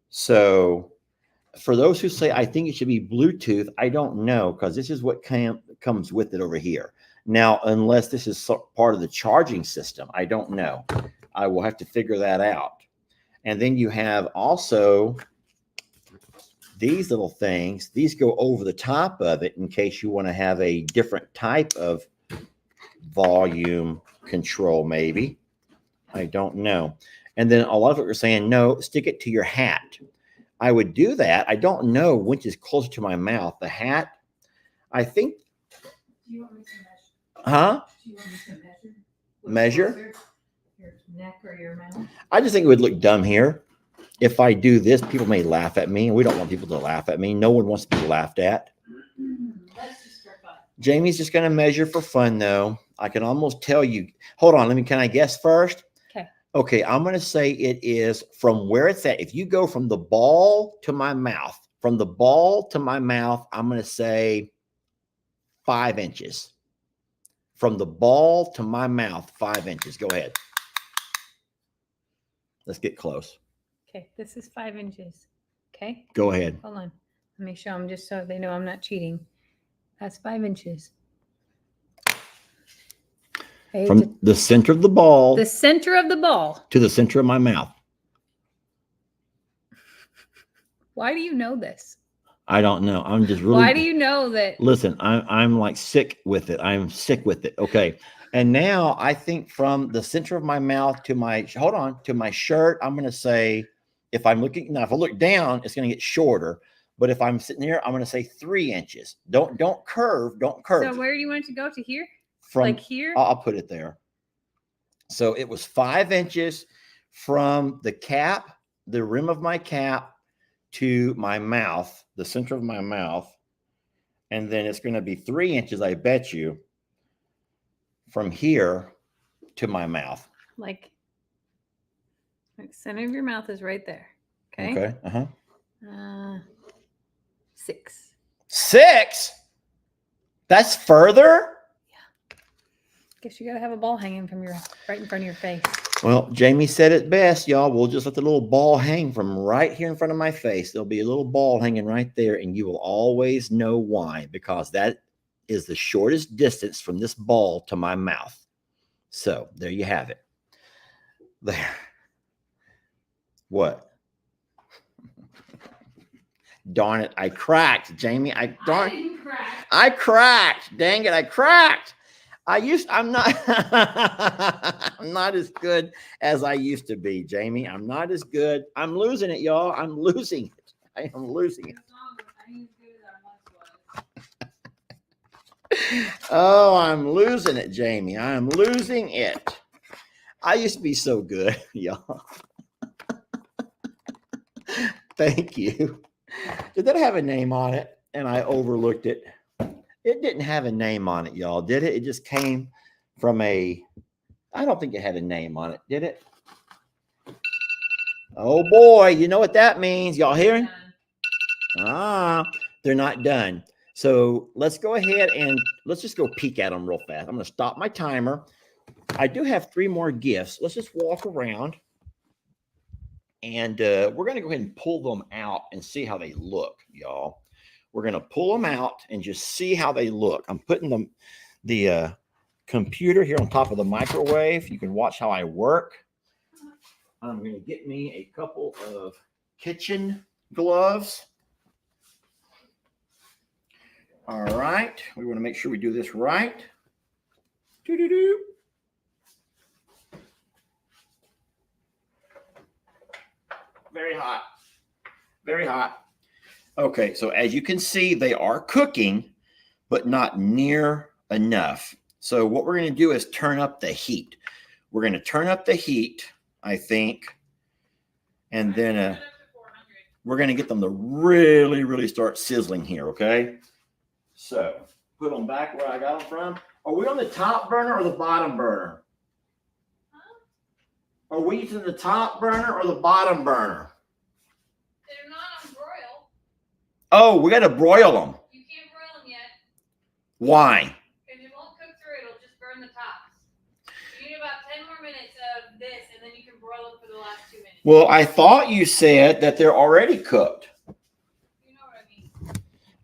So for those who say, I think it should be Bluetooth, I don't know, because this is what comes with it over here. Now, unless this is part of the charging system, I don't know. I will have to figure that out. And then you have also these little things. These go over the top of it in case you want to have a different type of volume control, maybe. I don't know. And then a lot of people are saying, no, stick it to your hat. I would do that. I don't know which is closer to my mouth. The hat, I think. Do you want me to measure? Huh? Do you want me to measure? Measure? Your neck or your mouth? I just think it would look dumb here. If I do this, people may laugh at me. We don't want people to laugh at me. No one wants to be laughed at. That's just for fun. Jamie's just going to measure for fun, though. I can almost tell you. Hold on. Can I guess first? Okay. Okay. I'm going to say it is from where it's at. If you go from the ball to my mouth, I'm going to say 5 inches. From the ball to my mouth, 5 inches. Go ahead. Let's get close. Okay, this is 5 inches. Okay. Go ahead. Hold on. Let me show them just so they know I'm not cheating. That's 5 inches. Okay, From the center of the ball. the center of the ball. To the center of my mouth. Why do you know this? I don't know. I'm just really. Why do you know that? Listen, I'm like sick with it. I'm sick with it. Okay. And now I think from the center of my mouth to my, hold on, to my shirt, I'm going to say, if I look down, it's going to get shorter. But if I'm sitting here, I'm going to say 3 inches. Don't curve. So where do you want it to go? To here? From, like here? I'll put it there. So it was 5 inches from the cap, the rim of my cap, to my mouth, the center of my mouth. And then it's going to be 3 inches, I bet you, from here to my mouth. Like center of your mouth is right there. Okay. Okay. 6. 6? That's further? Guess you gotta have a ball hanging from right in front of your face. Well, Jamie said it best, y'all. We'll just let the little ball hang from right here in front of my face. There'll be a little ball hanging right there, and you will always know why, because that is the shortest distance from this ball to my mouth. So there you have it. There. What? Darn it. I cracked, Jamie. I didn't crack. I cracked. Dang it. I cracked. I'm not I'm not as good as I used to be, Jamie. I'm not as good. I'm losing it, y'all. I'm losing it. I am losing it. Oh, I'm losing it, Jamie. I'm losing it. I used to be so good, y'all. Thank you. Did that have a name on it? And I overlooked it. It didn't have a name on it, y'all, did it? It just came from I don't think it had a name on it, did it? Oh boy, you know what that means. Y'all hearing? They're not done. So let's go ahead and let's just go peek at them real fast. I'm going to stop my timer. I do have 3 more gifts. Let's just walk around. And we're going to go ahead and pull them out and see how they look, y'all. We're going to pull them out and just see how they look. I'm putting the computer here on top of the microwave. You can watch how I work. I'm going to get me a couple of kitchen gloves. All right. We want to make sure we do this right. Doo-doo-doo. Very hot. Very hot. Okay, so as you can see, they are cooking, but not near enough. So what we're going to do is turn up the heat. We're going to turn up the heat, I think, and then we're going to get them to really, really start sizzling here, okay? So put them back where I got them from. Are we on the top burner or the bottom burner? Are we using the top burner or the bottom burner? They're not on broil. Oh, we got to broil them. You can't broil them yet. Why? Because it won't cook through. It'll just burn the tops. You need about 10 more minutes of this, and then you can broil them for the last 2 minutes. Well, I thought you said that they're already cooked. You know what I mean.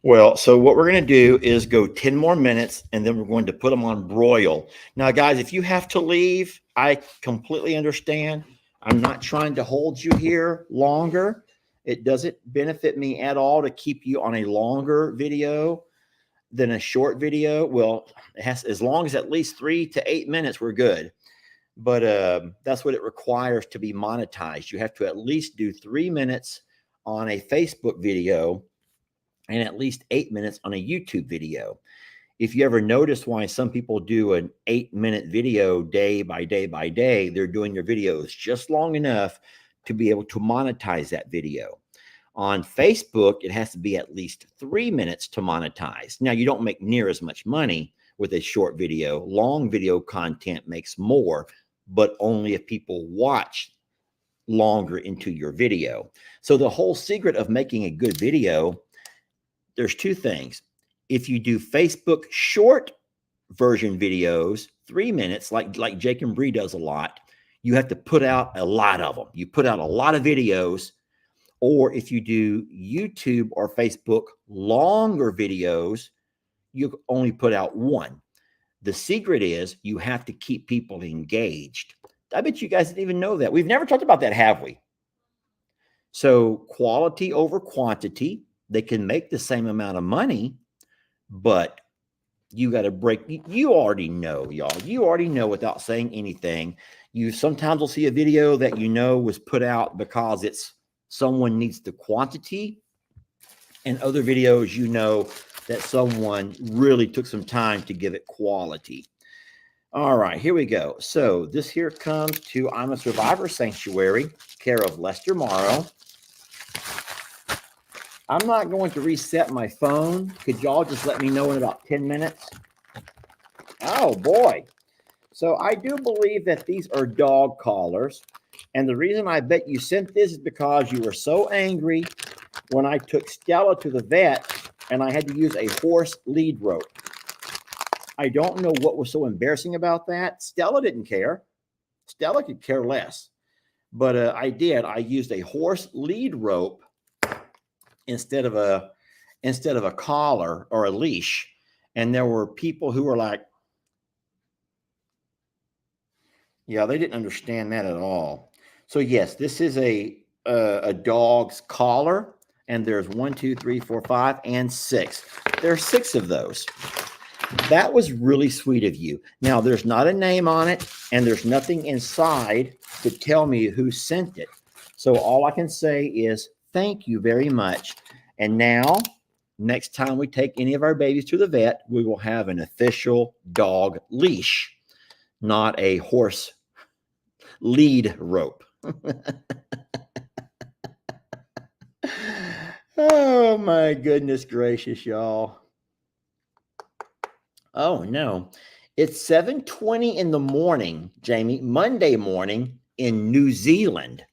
Well, so what we're going to do is go 10 more minutes, and then we're going to put them on broil. Now, guys, if you have to leave, I completely understand. I'm not trying to hold you here longer. It doesn't benefit me at all to keep you on a longer video than a short video. Well, it has, as long as at least 3 to 8 minutes, we're good. But that's what it requires to be monetized. You have to at least do 3 minutes on a Facebook video and at least 8 minutes on a YouTube video. If you ever notice why some people do an 8-minute video day by day by day, they're doing their videos just long enough to be able to monetize that video. On Facebook, it has to be at least 3 minutes to monetize. Now, you don't make near as much money with a short video. Long video content makes more, but only if people watch longer into your video. So the whole secret of making a good video, there's 2 things. If you do Facebook short version videos, 3 minutes, like Jake and Bree does a lot, you have to put out a lot of them. You put out a lot of videos. Or if you do YouTube or Facebook longer videos, you only put out 1. The secret is you have to keep people engaged. I bet you guys didn't even know that. We've never talked about that, have we? So quality over quantity. They can make the same amount of money, but you got to break. You already know, y'all. You already know without saying anything. You sometimes will see a video that you know was put out because it's someone needs the quantity, and other videos you know that someone really took some time to give it quality. All right, here we go. So this here comes to I'm a Survivor Sanctuary, care of Lester Morrow. I'm not going to reset my phone. Could y'all just let me know in about 10 minutes? Oh, boy. So I do believe that these are dog collars. And the reason I bet you sent this is because you were so angry when I took Stella to the vet and I had to use a horse lead rope. I don't know what was so embarrassing about that. Stella didn't care. Stella could care less. But I did. I used a horse lead rope instead of a collar or a leash. And there were people who were like, yeah, they didn't understand that at all. So yes, this is a a dog's collar, and there's 1, 2, 3, 4, 5, and 6. There are 6 of those. That was really sweet of you. Now, there's not a name on it, and there's nothing inside to tell me who sent it. So all I can say is thank you very much. And now, next time we take any of our babies to the vet, we will have an official dog leash, not a horse lead rope. Oh, my goodness gracious, y'all. Oh, no. It's 7:20 in the morning, Jamie, Monday morning in New Zealand.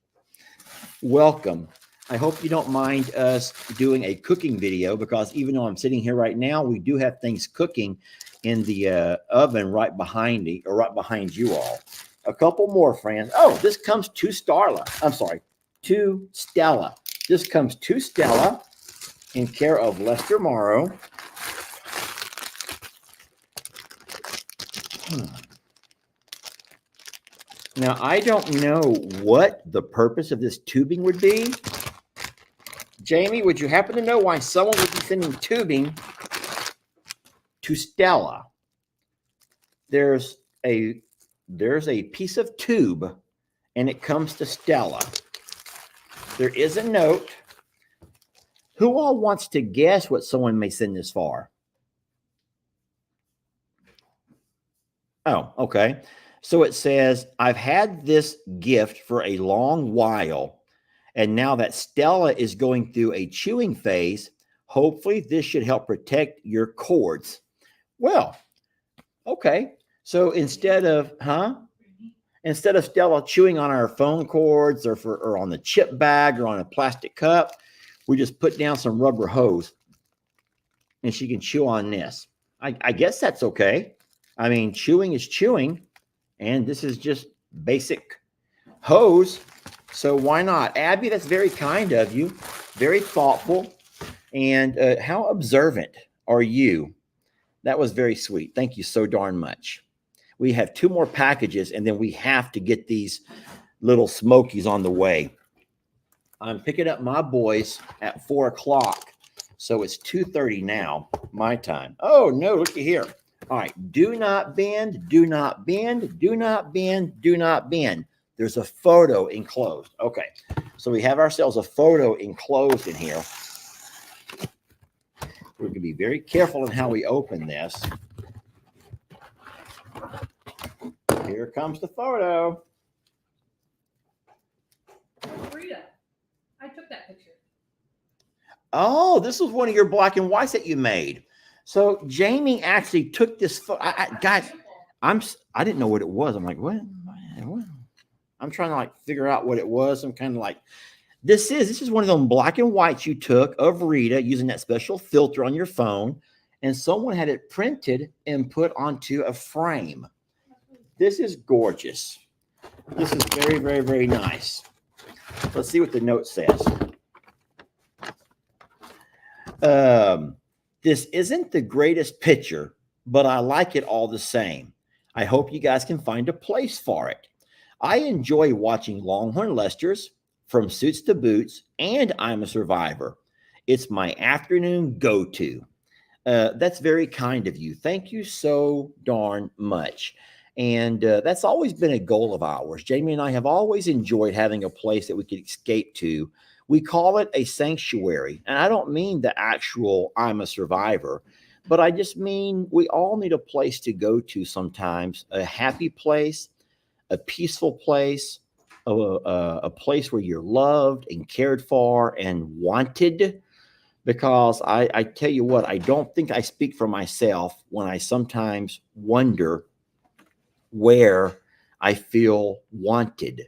Welcome. I hope you don't mind us doing a cooking video, because even though I'm sitting here right now, we do have things cooking in the oven right behind me, or right behind you all. A couple more, friends. Oh, this comes to Starla. I'm sorry, to Stella. This comes to Stella in care of Lester Morrow. Now, I don't know what the purpose of this tubing would be. Jamie, would you happen to know why someone would be sending tubing to Stella? There's a piece of tube, and it comes to Stella. There is a note. Who all wants to guess what someone may send this for? Oh, okay. So it says, I've had this gift for a long while, and now that Stella is going through a chewing phase, hopefully this should help protect your cords. Well, okay. So instead of Stella chewing on our phone cords or on the chip bag or on a plastic cup, we just put down some rubber hose and she can chew on this. I guess that's okay. I mean, chewing is chewing, and this is just basic hose. So why not? Abby, that's very kind of you. Very thoughtful. And how observant are you? That was very sweet. Thank you so darn much. We have 2 more packages, and then we have to get these little smokies on the way. I'm picking up my boys at 4 o'clock. So it's 2:30 now, my time. Oh, no, looky here. All right. Do not bend, do not bend, do not bend, do not bend. There's a photo enclosed. Okay. So we have ourselves a photo enclosed in here. We're going to be very careful in how we open this. Here comes the photo. Rita, I took that picture. Oh, this was one of your black and whites that you made. So Jamie actually took this photo. Guys, I didn't know what it was. I'm like, what? I'm trying to like figure out what it was. I'm kind of like, this is one of them black and whites you took of Rita using that special filter on your phone, and someone had it printed and put onto a frame. This is gorgeous. This is very, very, very nice. Let's see what the note says. This isn't the greatest picture, but I like it all the same. I hope you guys can find a place for it. I enjoy watching Longhorn Lesters, From Suits to Boots, and I'm a Survivor. It's my afternoon go-to. That's very kind of you. Thank you so darn much. And that's always been a goal of ours. Jamie and I have always enjoyed having a place that we could escape to. We call it a sanctuary. And I don't mean the actual I'm a survivor, but I just mean we all need a place to go to sometimes, a happy place, a peaceful place, a place where you're loved and cared for and wanted. Because I tell you what, I don't think I speak for myself when I sometimes wonder where I feel wanted.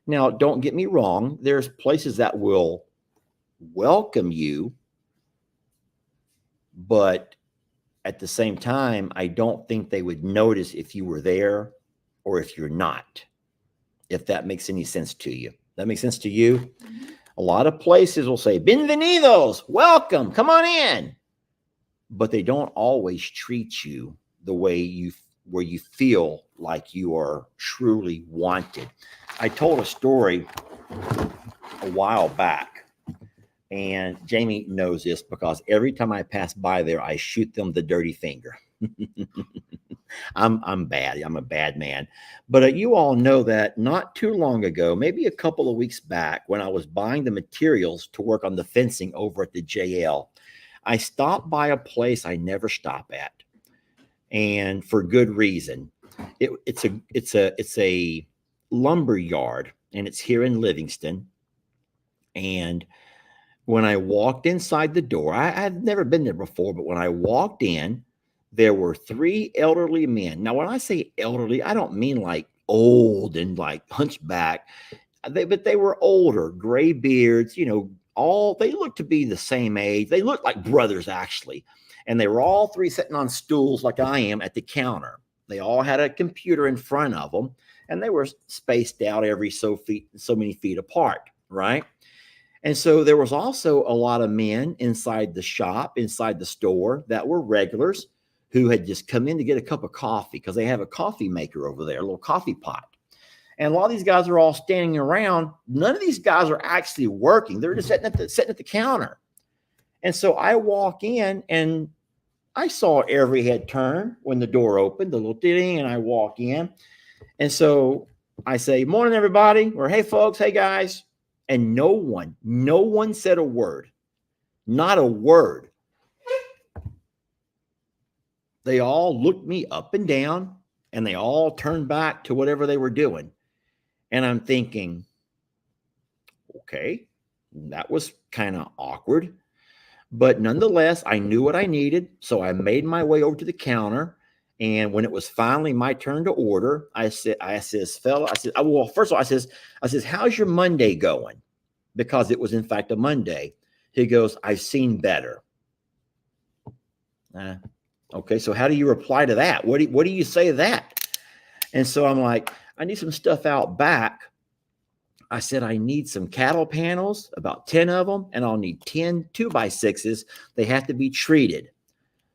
Now, don't get me wrong. There's places that will welcome you, but at the same time, I don't think they would notice if you were there or if you're not, if that makes any sense to you. That makes sense to you? Mm-hmm. A lot of places will say, bienvenidos, welcome, come on in. But they don't always treat you the way where you feel like you are truly wanted. I told a story a a while back, and Jamie knows this because every time I pass by there, I shoot them the dirty finger. I'm bad. I'm a bad man. But you all know that not too long ago, maybe a couple of weeks back, when I was buying the materials to work on the fencing over at the JL, I stopped by a place I never stop at, and for good reason. It's a lumber yard, and it's here in Livingston. And when I walked inside the door, I've never been there before, but when I walked in, there were three elderly men. Now, when I say elderly, I don't mean like old and like hunchback. But they were older, gray beards, they looked to be the same age. They looked like brothers, actually. And they were all three sitting on stools like I am at the counter. They all had a computer in front of them, and they were spaced out every so many feet apart, right? And so there was also a lot of men inside the shop, inside the store, that were regulars who had just come in to get a cup of coffee because they have a coffee maker over there, a little coffee pot. And a lot of these guys are all standing around. None of these guys are actually working. They're just sitting at the counter. And so I walk in, and I saw every head turn when the door opened, the little ding, and I walk in. And so I say, "Morning, everybody," or "Hey, folks, hey, guys." And no one said a word, not a word. They all looked me up and down, and they all turned back to whatever they were doing. And I'm thinking, okay, that was kind of awkward. But nonetheless, I knew what I needed. So I made my way over to the counter. And when it was finally my turn to order, I says, "Fella," well, first of all, I says, "How's your Monday going?" Because it was in fact a Monday. He goes, "I've seen better." Okay, so how do you reply to that? What do you say to that? And so I'm like, "I need some stuff out back." I said, "I need some cattle panels, about 10 of them, and I'll need 10 2x6s. They have to be treated."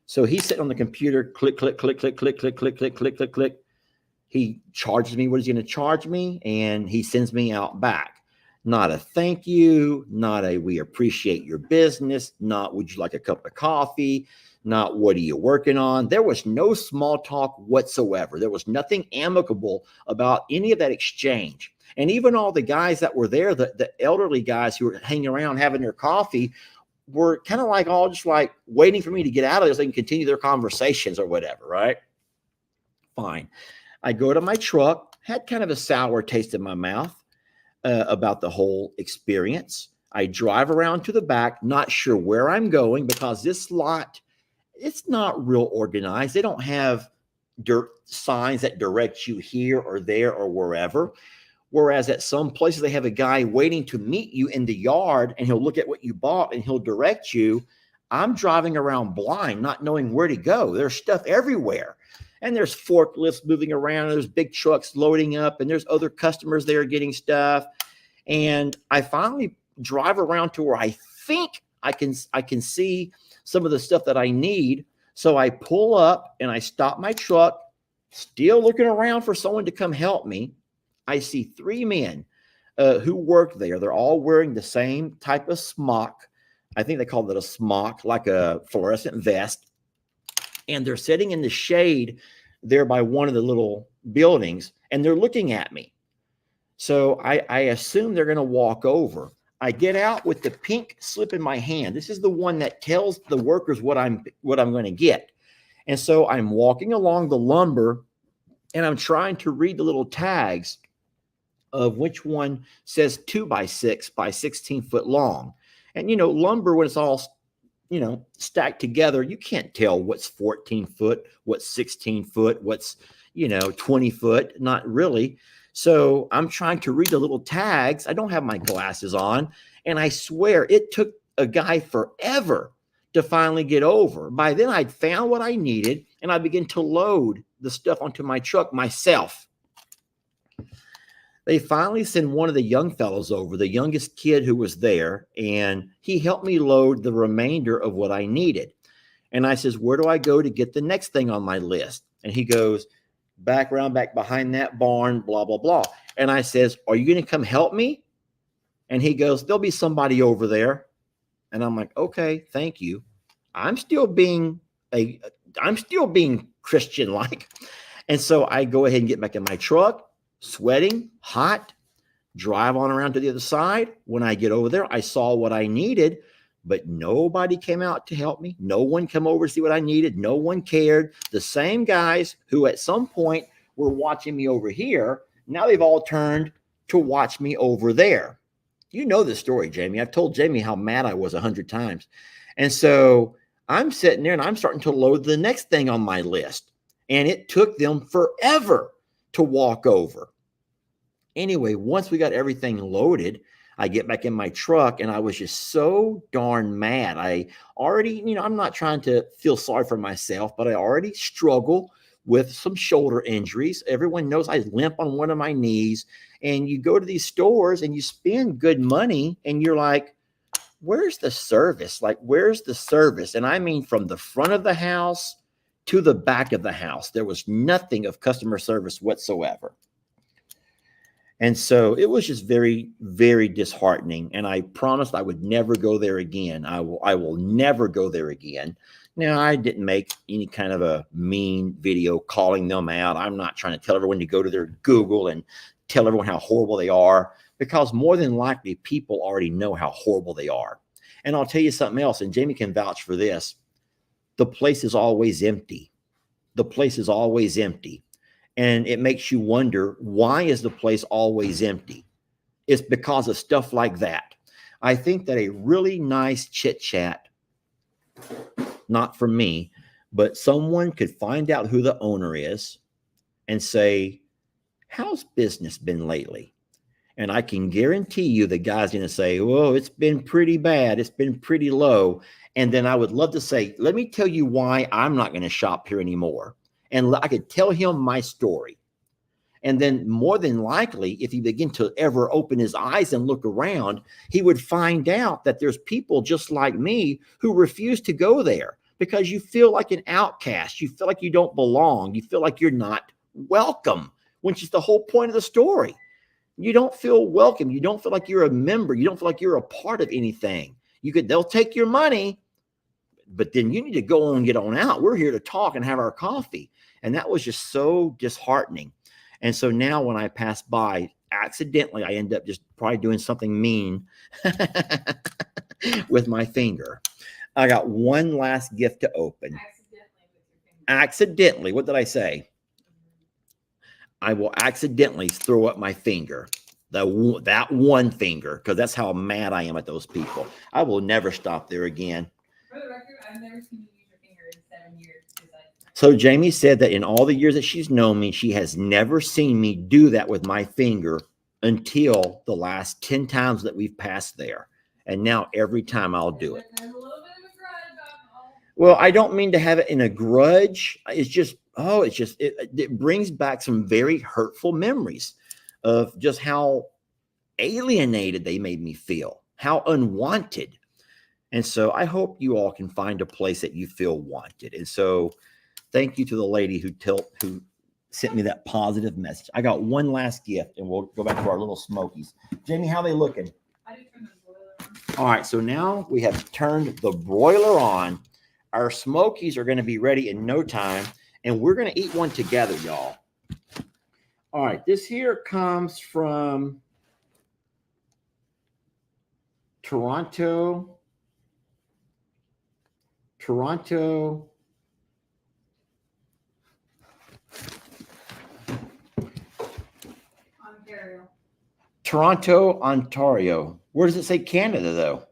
So he's sitting on the computer, click, click, click, click, click, click, click, click, click, click, click. He charges me what he's going to charge me, and he sends me out back. Not a thank you, not a "we appreciate your business," not "would you like a cup of coffee," not "what are you working on." There was no small talk whatsoever. There was nothing amicable about any of that exchange. And even all the guys that were there, the elderly guys who were hanging around having their coffee, were kind of like all just like waiting for me to get out of there so they can continue their conversations or whatever, right? Fine. I go to my truck, had kind of a sour taste in my mouth about the whole experience. I drive around to the back, not sure where I'm going because this lot, it's not real organized. They don't have signs that direct you here or there or wherever. Whereas at some places, they have a guy waiting to meet you in the yard, and he'll look at what you bought and he'll direct you. I'm driving around blind, not knowing where to go. There's stuff everywhere. And there's forklifts moving around. And there's big trucks loading up, and there's other customers there getting stuff. And I finally drive around to where I think I can see some of the stuff that I need. So I pull up and I stop my truck, still looking around for someone to come help me. I see three men who work there. They're all wearing the same type of smock. I think they call it a smock, like a fluorescent vest. And they're sitting in the shade there by one of the little buildings, and they're looking at me. So I assume they're going to walk over. I get out with the pink slip in my hand. This is the one that tells the workers what I'm going to get. And so I'm walking along the lumber, and I'm trying to read the little tags of which one says 2x6 by 16 foot long. And, lumber, when it's all, stacked together, you can't tell what's 14 foot, what's 16 foot, what's, 20 foot, not really. So I'm trying to read the little tags. I don't have my glasses on. And I swear it took a guy forever to finally get over. By then I'd found what I needed, and I began to load the stuff onto my truck myself. They finally send one of the young fellows over, the youngest kid who was there, and he helped me load the remainder of what I needed. And I says, "Where do I go to get the next thing on my list?" And he goes, "Back around, back behind that barn, blah, blah, blah." And I says, "Are you going to come help me?" And he goes, there'll be somebody over there. And I'm like, okay, thank you. I'm still being Christian like. And so I go ahead and get back in my truck, sweating, hot, drive on around to the other side. When I get over there, I saw what I needed, but nobody came out to help me. No one came over to see what I needed. No one cared. The same guys who at some point were watching me over here, now they've all turned to watch me over there. You know the story, Jamie. I've told Jamie how mad I was 100 times. And so I'm sitting there and I'm starting to load the next thing on my list. And it took them forever to walk over. Anyway, once we got everything loaded, I get back in my truck and I was just so darn mad. I already, I'm not trying to feel sorry for myself, but I already struggle with some shoulder injuries. Everyone knows I limp on one of my knees. And you go to these stores and you spend good money and you're like, where's the service? Like, where's the service? And I mean, from the front of the house to the back of the house, there was nothing of customer service whatsoever. And so it was just very, very disheartening. And I promised I would never go there again. I will never go there again. Now, I didn't make any kind of a mean video calling them out. I'm not trying to tell everyone to go to their Google and tell everyone how horrible they are, because more than likely people already know how horrible they are. And I'll tell you something else, and Jamie can vouch for this. The place is always empty. The place is always empty. And it makes you wonder, why is the place always empty? It's because of stuff like that. I think that a really nice chit chat, not for me, but someone could find out who the owner is and say, how's business been lately? And I can guarantee you the guy's going to say, well, it's been pretty bad. It's been pretty low. And then I would love to say, let me tell you why I'm not going to shop here anymore. And I could tell him my story. And then more than likely, if he began to ever open his eyes and look around, he would find out that there's people just like me who refuse to go there because you feel like an outcast. You feel like you don't belong. You feel like you're not welcome, which is the whole point of the story. You don't feel welcome. You don't feel like you're a member. You don't feel like you're a part of anything. They'll take your money, but then you need to go on and get on out. We're here to talk and have our coffee. And that was just so disheartening. And so now when I pass by, accidentally, I end up just probably doing something mean with my finger. I got one last gift to open. Accidentally. What did I say? I will accidentally throw up my finger. That one finger, because that's how mad I am at those people. I will never stop there again. For the record, I've never seen you use your finger in 7 years. So Jamie said that in all the years that she's known me, she has never seen me do that with my finger until the last 10 times that we've passed there. And now every time I'll do it. There's a little bit of a grudge. Well, I don't mean to have it in a grudge. It's just, it brings back some very hurtful memories of just how alienated they made me feel, how unwanted. And so I hope you all can find a place that you feel wanted. And so thank you to the lady who sent me that positive message. I got one last gift, and we'll go back to our little smokies. Jamie, how they looking? I did turn the broiler on. All right, so now we have turned the broiler on. Our smokies are going to be ready in no time, and we're going to eat one together, y'all. All right, this here comes from Toronto, Ontario. Where does it say Canada, though?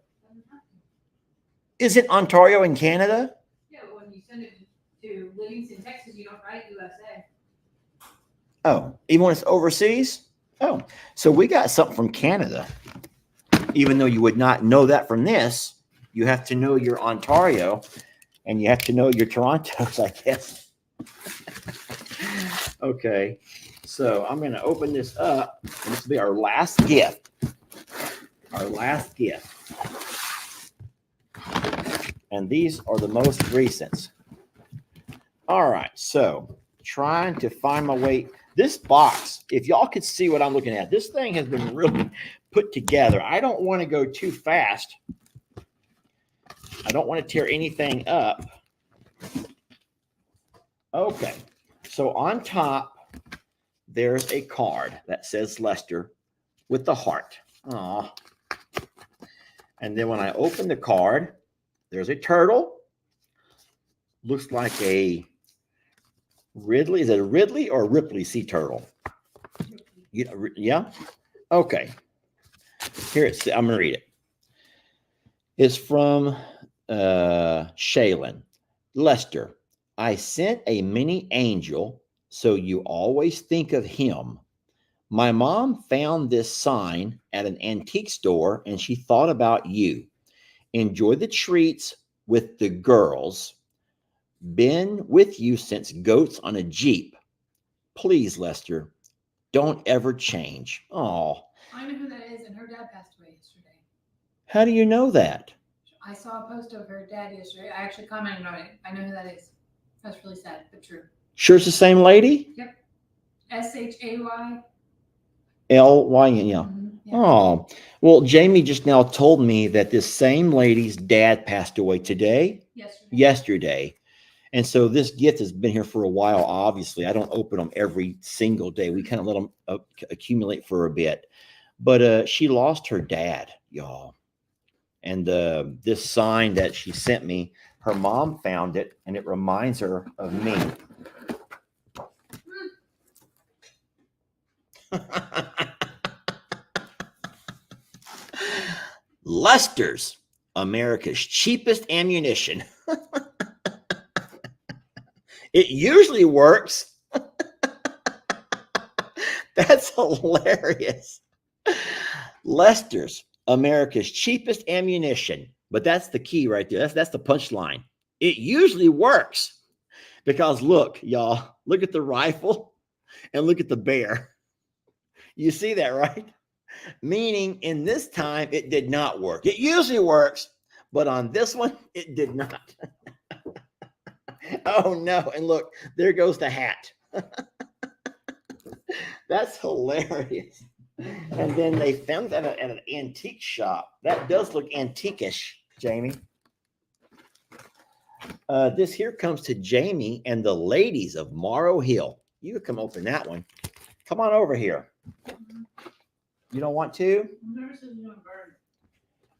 Isn't Ontario in Canada? Yeah, but when you send it to Livingston, Texas, you don't write USA. Oh, even when it's overseas? Oh, so we got something from Canada. Even though you would not know that from this, you have to know your Ontario and you have to know your Torontos, I guess. Okay, so I'm going to open this up, and this will be our last gift. Our last gift. And these are the most recent. All right, so trying to find my way. This box, if y'all could see what I'm looking at, this thing has been really put together. I don't want to go too fast. I don't want to tear anything up. Okay, so on top, there's a card that says Lester with the heart. Aw. And then when I open the card, there's a turtle. Looks like a Ridley. Is it a Ridley or a Ripley sea turtle? Yeah? Okay. Here it's, I'm going to read it. It's from Shaylin. Lester, I sent a mini angel, so you always think of him. My mom found this sign at an antique store, and she thought about you. Enjoy the treats with the girls. Been with you since goats on a Jeep. Please, Lester, don't ever change. Oh. I know who that is, and her dad passed away yesterday. How do you know that? I saw a post of her dad yesterday. I actually commented on it. I know who that is. That's really sad, but true. Sure it's the same lady? Yep. Shay. L-Y-N, yeah. Yeah. Oh, well, Jamie just now told me that this same lady's dad passed away today. Yesterday. And so this gift has been here for a while, obviously. I don't open them every single day. We kind of let them accumulate for a bit. But she lost her dad, y'all. And this sign that she sent me, her mom found it, and it reminds her of me. Lester's, America's cheapest ammunition. It usually works. That's hilarious. Lester's, America's cheapest ammunition. But that's the key right there. That's the punchline. It usually works. Because look, y'all, look at the rifle and look at the bear. You see that, right? Meaning in this time, it did not work. It usually works, but on this one, it did not. Oh, no. And look, there goes the hat. That's hilarious. And then they found that at an antique shop. That does look antiquish, Jamie. This here comes to Jamie and the ladies of Morrow Hill. You can come open that one. Come on over here. You don't want to?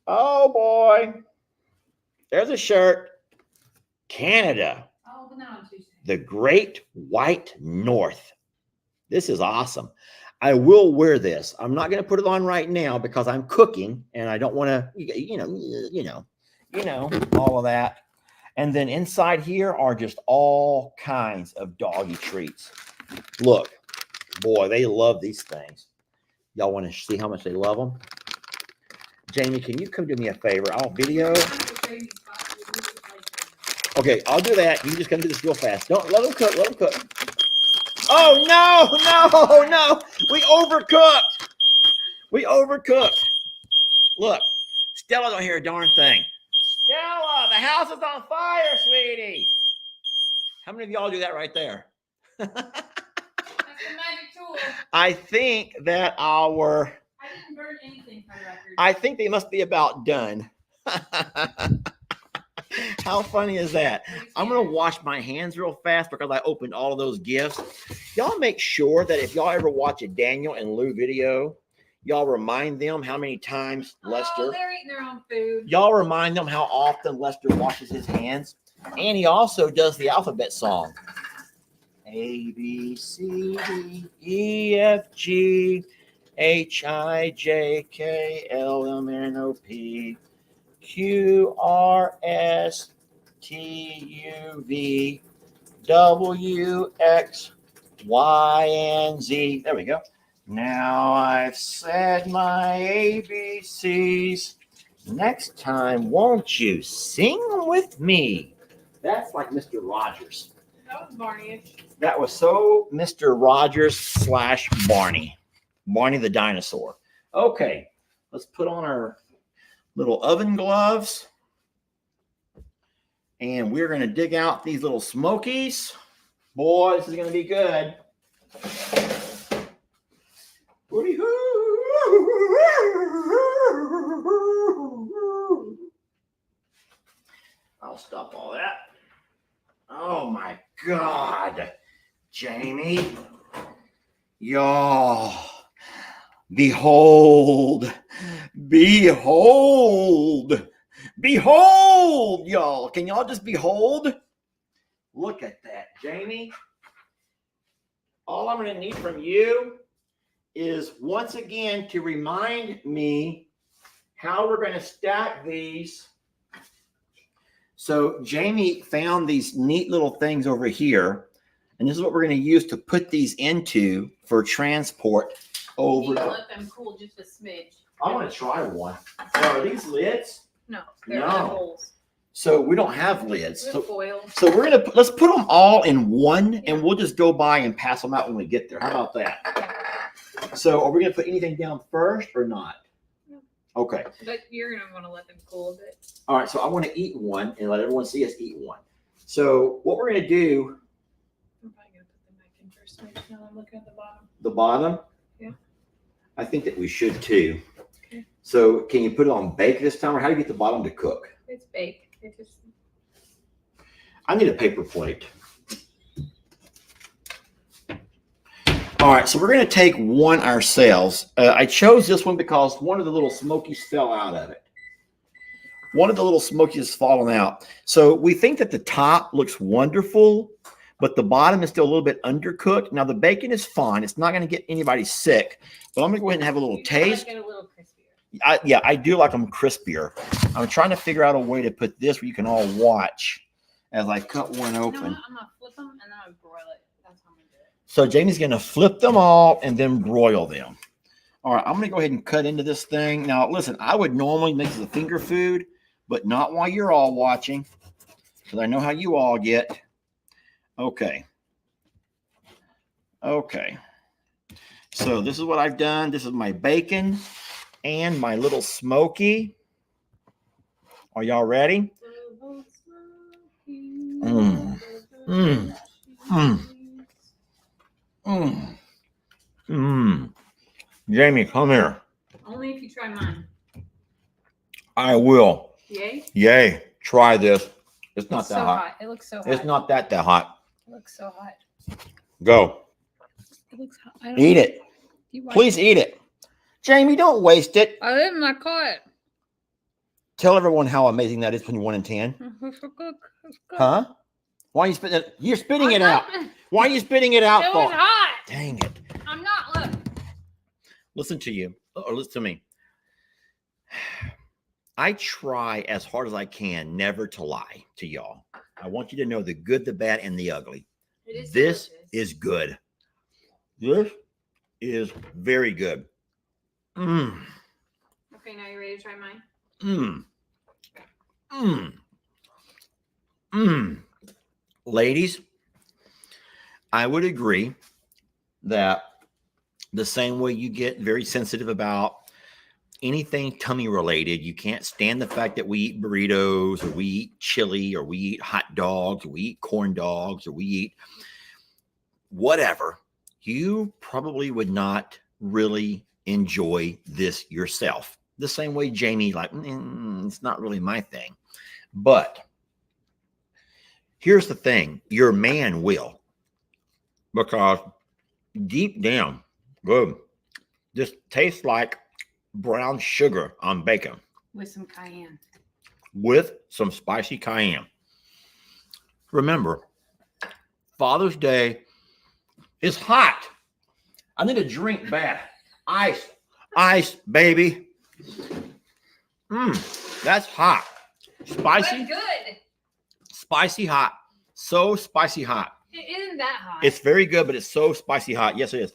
Oh, boy. There's a shirt. Canada. I'll open that on Tuesday. The Great White North. This is awesome. I will wear this. I'm not going to put it on right now because I'm cooking and I don't want to, you know, all of that. And then inside here are just all kinds of doggy treats. Look, boy, they love these things. Y'all want to see how much they love them? Jamie, can you come do me a favor? I'll video. Okay, I'll do that. You just come do this real fast. Don't let them cook. Let them cook. Oh, no. We overcooked. Look, Stella don't hear a darn thing. Stella, the house is on fire, sweetie. How many of y'all do that right there? That's the magic tool. I think that I didn't burn anything for the record. I think they must be about done. How funny is that? I'm going to wash my hands real fast because I opened all of those gifts. Y'all make sure that if y'all ever watch a Daniel and Lou video, y'all remind them how many times Lester. Oh, they're eating their own food. Y'all remind them how often Lester washes his hands. And he also does the alphabet song. A, B, C, D, E, F, G, H, I, J, K, L, M, N, O, P, Q, R, S, T, U, V, W, X, Y, and Z. There we go. Now I've said my ABCs. Next time, won't you sing with me? That's like Mr. Rogers. That was Barney-ish. That was so Mr. Rogers / Barney. Barney the dinosaur. Okay, let's put on our little oven gloves. And we're going to dig out these little smokies. Boy, this is going to be good. I'll stop all that. Oh my God, Jamie. Y'all, behold, behold, behold, y'all. Can y'all just behold? Look at that, Jamie. All I'm going to need from you is once again to remind me how we're going to stack these. So Jamie found these neat little things over here, and this is what we're going to use to put these into for transport over. Let them cool just a smidge. I want to try one. So are these lids? No, they're No. holes. So we don't have lids. With foil. So we're gonna let's put them all in one, and we'll just go by and pass them out when we get there. How about that? So are we gonna put anything down first or not? No. Okay. But you're gonna want to let them cool a bit. All right. So I want to eat one and let everyone see us eat one. So what we're gonna do? I'm probably gonna put them back in first. Now I'm looking at the bottom. The bottom. Yeah. I think that we should too. Okay. So can you put it on bake this time, or how do you get the bottom to cook? It's baked. It just. I need a paper plate. All right, so we're going to take one ourselves. I chose this one because one of the little smokies fell out of it. One of the little smokies has fallen out. So we think that the top looks wonderful, but the bottom is still a little bit undercooked. Now, the bacon is fine. It's not going to get anybody sick, but I'm going to go ahead and have a little taste. Like it a little crispier. Yeah, I do like them crispier. I'm trying to figure out a way to put this where you can all watch as I cut one open. You know what? I'm gonna flip them and then I'm gonna broil it. That's how I'm gonna do it. So Jamie's gonna flip them all and then broil them. All right, I'm gonna go ahead and cut into this thing. Now, listen, I would normally make this a finger food, but not while you're all watching, because I know how you all get. Okay. Okay. So this is what I've done. This is my bacon and my little smoky. Are y'all ready? Mm. Mm. Mm. Mm. Mm. Jamie, come here. Only if you try mine. I will. Yay? Yay. Try this. It's not that so hot. It looks so hot. It's not that hot. It looks so hot. Go. It looks hot. I don't Eat it. You want Please eat it. Jamie, don't waste it. I didn't. I caught it. Tell everyone how amazing that is between 1 and 10. It's good. It's good. Huh? Why are you spitting it? You're spitting it I'm out. not- Why are you spitting it out It for? was hot. Dang it. I'm not. Look. Listen to you. Or listen to me. I try as hard as I can never to lie to y'all. I want you to know the good, the bad, and the ugly. It is This delicious. is good. This is very good. Mmm. Okay, now you ready to try mine? Mmm. Mmm. Mmm. Ladies, I would agree that the same way you get very sensitive about anything tummy related, you can't stand the fact that we eat burritos or we eat chili or we eat hot dogs or we eat corn dogs or we eat whatever, you probably would not really enjoy this yourself. The same way Jamie, like, it's not really my thing. But here's the thing, your man will. Because deep down, good. This tastes like brown sugar on bacon With some cayenne. with some spicy cayenne. Remember, Father's Day is hot. I need a drink bad. Ice. Ice, baby. That's hot. Spicy. But good. Spicy hot. So spicy hot. It isn't that hot. It's very good, but it's so spicy hot. Yes, it is.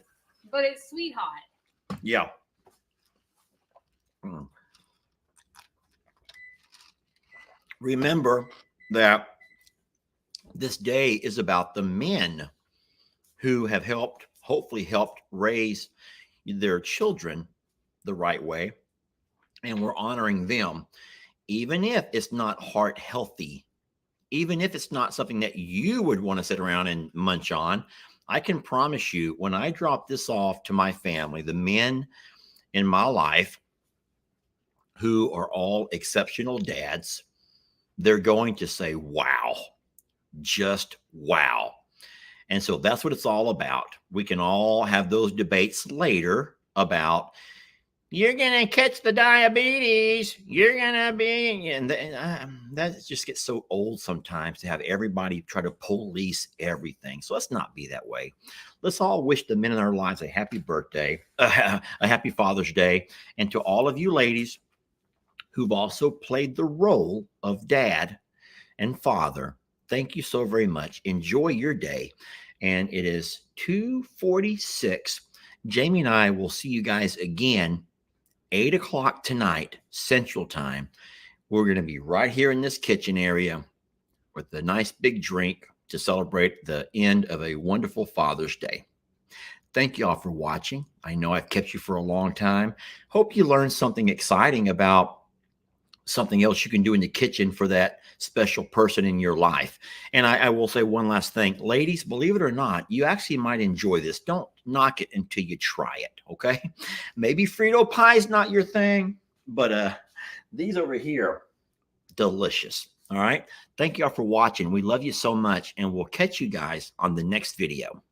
But it's sweet hot. Yeah. Remember that this day is about the men who have hopefully helped raise their children the right way. And we're honoring them, even if it's not heart healthy, even if it's not something that you would want to sit around and munch on. I can promise you, when I drop this off to my family, the men in my life, who are all exceptional dads, they're going to say, wow, just wow. And so that's what it's all about. We can all have those debates later about, you're going to catch the diabetes. You're going to be, and that just gets so old sometimes to have everybody try to police everything. So let's not be that way. Let's all wish the men in our lives a happy birthday, a happy Father's Day. And to all of you ladies who've also played the role of dad and father, thank you so very much. Enjoy your day. And it is 2:46. Jamie and I will see you guys again 8 o'clock tonight, Central Time. We're going to be right here in this kitchen area with a nice big drink to celebrate the end of a wonderful Father's Day. Thank you all for watching. I know I've kept you for a long time. Hope you learned something exciting about something else you can do in the kitchen for that special person in your life. And I will say one last thing. Ladies, believe it or not, you actually might enjoy this. Don't knock it until you try it, okay? Maybe Frito pie is not your thing, but these over here, delicious, all right? Thank you all for watching. We love you so much, and we'll catch you guys on the next video.